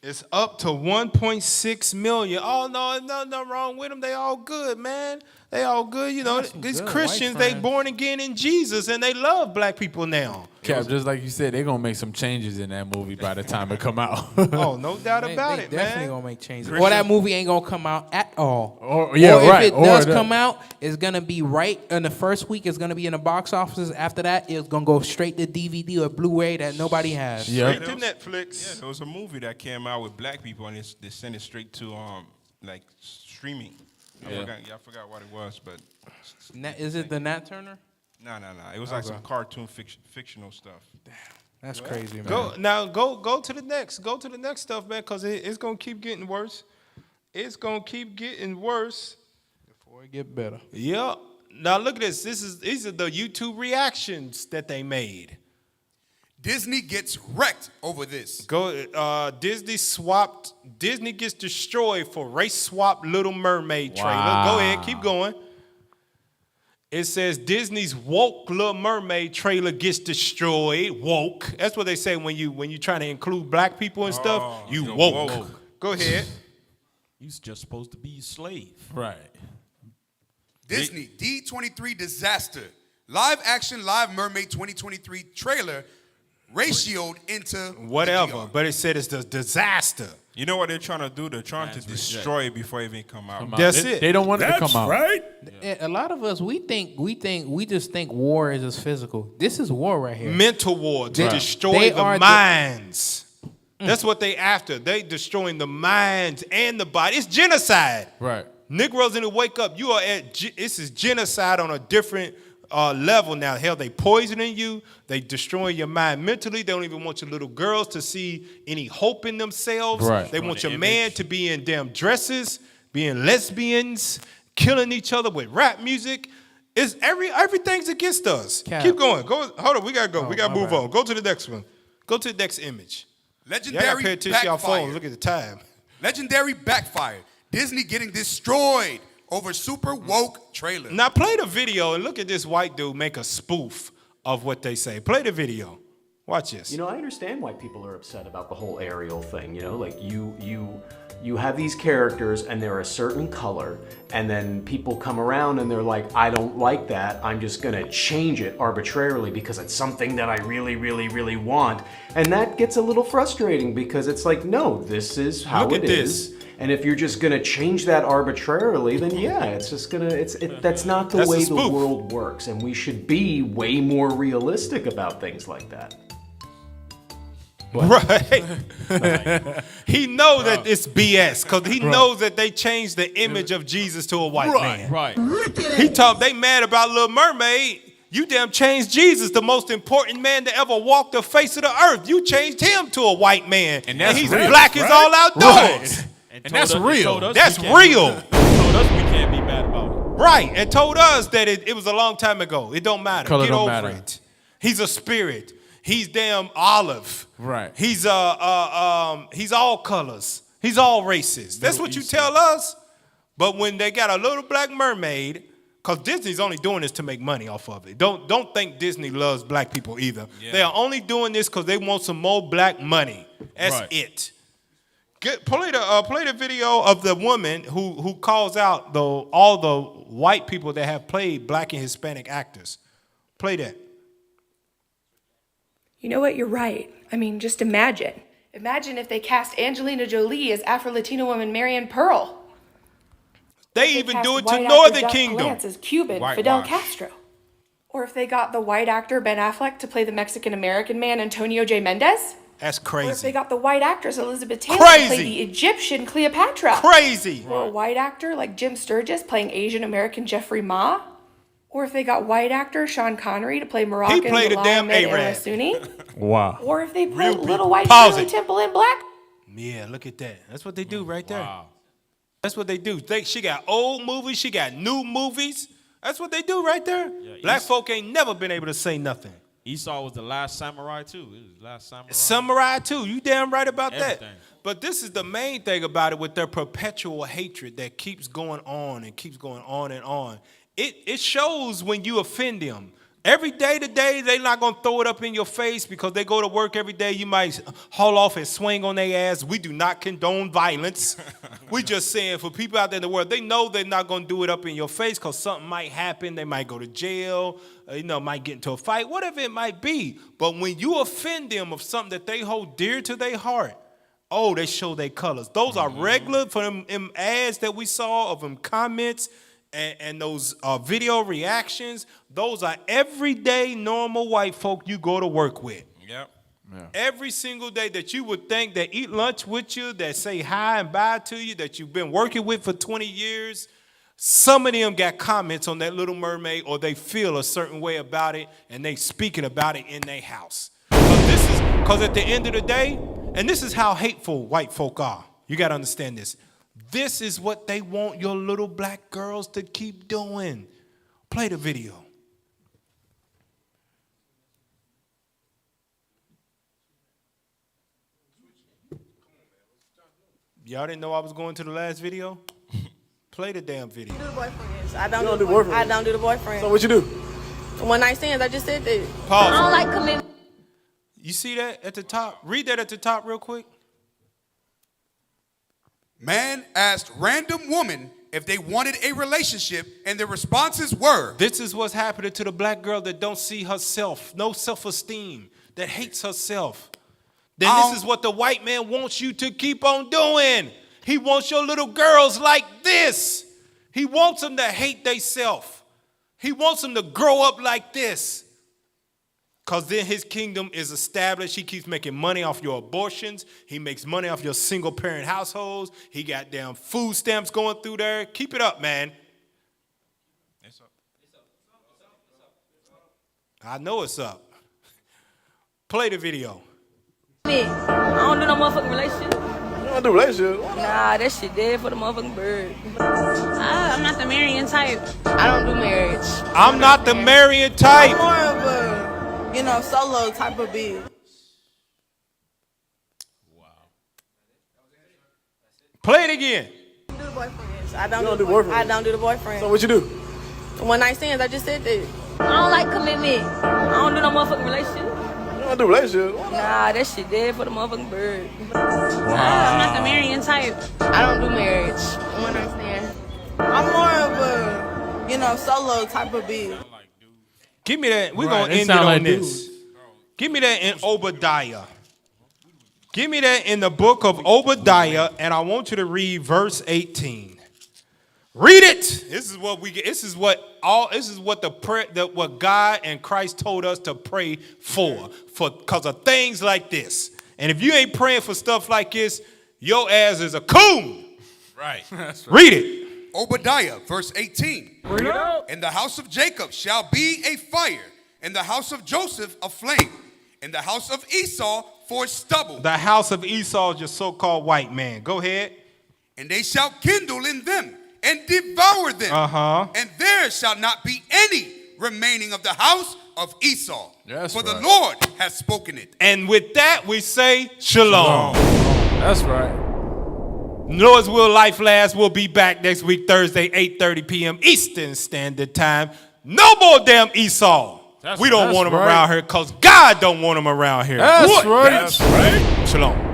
It's up to 1.6 million. Oh, no, nothing wrong with them. They all good, man. They all good. You know, these good Christians, white they friends. born again in Jesus, and they love black people now. Cap, just like you said, they're gonna make some changes in that movie by the time it come out. Oh, no doubt about They it, definitely man. gonna make changes. Or that movie ain't gonna come out at all. Or if it does come out, it's gonna be right in the first week. It's gonna be in the box offices. After that, it's gonna go straight to DVD or Blu-ray that nobody has. Straight to Netflix. Yeah, there was a movie that came out with black people, and they sent it straight to like streaming. I forgot what it was, but Is it the Nat Turner? no. It was like some cartoon fictional stuff. That's crazy, man. Go to the next. Go to the next stuff, man, because it's gonna keep getting worse. It's gonna keep getting worse before it get better. Yep. Now look at this. These are the YouTube reactions that they made. Disney gets wrecked over this. Disney gets destroyed for race swap Little Mermaid trailer. Wow. Go ahead, keep going. It says Disney's woke Little Mermaid trailer gets destroyed. Woke. That's what they say when you trying to include black people and stuff. You woke. Go ahead. You're just supposed to be a slave. Right. Disney D23 disaster. Live action Live Mermaid 2023 trailer ratioed into Whatever, but it said it's the disaster. You know what they're trying to do? They're trying to destroy it before it even come out. That's it. They don't want it to come out. Right? A lot of us we just think war is just physical. This is war right here. Mental war to destroy the minds. That's what they after. They destroying the minds and the body. It's genocide. Right. Negroes in the wake up. You are this is genocide on a different level now. Hell, they poisoning you. They destroying your mind mentally. They don't even want your little girls to see any hope in themselves. Right. They want your man to be in damn dresses, being lesbians, killing each other with rap music. It's everything's against us. Cap. Keep going. Go. Hold on. We gotta go. Oh, we gotta my move bad. on. Go to the next one. Go to the next image. Legendary Y'all gotta pay attention to y'all backfire. phones. Look at the time. Legendary backfire. Disney getting destroyed over super woke trailer. Now play the video and look at this white dude make a spoof of what they say. Play the video. Watch this. You know, I understand why people are upset about the whole Ariel thing. You know, like you have these characters and they're a certain color, and then people come around and they're like, I don't like that. I'm just gonna change it arbitrarily because it's something that I really, really, really want. And that gets a little frustrating because it's like, no, this is how Look at it is. And if you're just gonna change that arbitrarily, then yeah, it's just gonna, that's not the That's a way the spoof. world works. And we should be way more realistic about things like that. Right. He knows that it's BS because he knows that they changed the image of Jesus to a white man. Right. He talked, they mad about Little Mermaid. You damn changed Jesus, the most important man to ever walk the face of the earth. You changed him to a white man. And he's real, black as all outdoors. Right. And that's real. That's real. Told us we can't be mad about it. Right. And told us that it was a long time ago. It don't matter. Color Get don't over matter. it. He's a spirit. He's damn olive. Right. He's all colors. He's all races. That's what you tell us. But when they got a little black mermaid, because Disney's only doing this to make money off of it. Don't think Disney loves black people either. Yeah. They are only doing this because they want some more black money. That's Right. it. Play the video of the woman who calls out all the white people that have played black and Hispanic actors. Play that. You know what? You're right. I mean, just imagine. Imagine if they cast Angelina Jolie as Afro-Latina woman Marion Pearl. They If even cast do it white to actor Northern Doug Kingdom. Palance as Cuban Whitewash. Fidel Castro. Or if they got the white actor Ben Affleck to play the Mexican-American man Antonio J. Mendez. That's Or if crazy. they got the white actress Elizabeth Taylor to play Crazy. the Egyptian Cleopatra. Crazy. Or a white actor like Jim Sturgis playing Asian-American Jeffrey Ma. Or if they got white actor Sean Connery to play Moroccan played a damn Mohammed Arab. El-Sunni. Wow. Or if they Real put little people. white Pause Shirley it. Temple in black. Yeah, look at that. That's what they do right there. That's what they do. She got old movies. She got new movies. That's what they do right there. Black folk ain't never been able to say nothing. Esau was the last samurai too. It was the last samurai. Samurai too. You damn right about Everything. that. But this is the main thing about it with their perpetual hatred that keeps going on and keeps going on and on. It shows when you offend them. Every day today, they're not going to throw it up in your face because they go to work every day. You might haul off and swing on their ass. We do not condone violence. We just saying for people out there in the world, they know they're not going to do it up in your face because something might happen. They might go to jail, might get into a fight, whatever it might be. But when you offend them of something that they hold dear to their heart, oh, they show their colors. Those are regular for them ads that we saw of them comments. And those video reactions, those are everyday normal white folk you go to work with. Yep. Yeah. Every single day that you would think that eat lunch with you, that say hi and bye to you, that you've been working with for 20 years, some of them got comments on that Little Mermaid or they feel a certain way about it and they speaking about it in their house. Because at the end of the day, and this is how hateful white folk are. You got to understand this. This is what they want your little black girls to keep doing. Play the video. Y'all didn't know I was going to the last video? Play the damn video. I don't do boyfriends. I don't do the boyfriend. So what you do? One night stands. I just said that. Pause. I don't like commitment. You see that at the top? Read that at the top real quick. Man asked random woman if they wanted a relationship, and the responses were. This is what's happening to the black girl that don't see herself, no self-esteem, that hates herself. Then this is what the white man wants you to keep on doing. He wants your little girls like this. He wants them to hate themselves. He wants them to grow up like this. Because then his kingdom is established. He keeps making money off your abortions. He makes money off your single parent households. He got damn food stamps going through there. Keep it up, man. I know it's up. Play the video. I don't do no motherfucking relationship. You don't do relationships. Nah, that shit dead for the motherfucking bird. I'm not the marrying type. I don't do marriage. I'm not the marrying type. I'm more of a, solo type of bitch. Play it again. I don't do boyfriends. I don't do the boyfriend. So what you do? One night stands, I just said that. I don't like commitment. I don't do no motherfucking relationship. You don't do relationships. Nah, that shit dead for the motherfucking bird. I'm not the marrying type. I don't do marriage. One night stand. I'm more of a, solo type of bitch. Give me that. We're Right, going to it end it sound on like this. Give me that in Obadiah. Give me that in the book of Obadiah, and I want you to read verse 18. Read it. This is what we get. This is what the prayer that what God and Christ told us to pray for because of things like this. And if you ain't praying for stuff like this, your ass is a coon. Right. That's right. Read it. Obadiah, verse 18. Bring it out. In the house of Jacob shall be a fire, in the house of Joseph a flame, in the house of Esau for stubble. The house of Esau is your so-called white man. Go ahead. And they shall kindle in them and devour them. And there shall not be any remaining of the house of Esau. For the Lord has spoken it. And with that, we say shalom. That's right. Lord's will, life last. We'll be back next week, Thursday, 8:30 p.m. Eastern Standard Time. No more damn Esau. We don't want him around here because God don't want him around here. That's right. Shalom.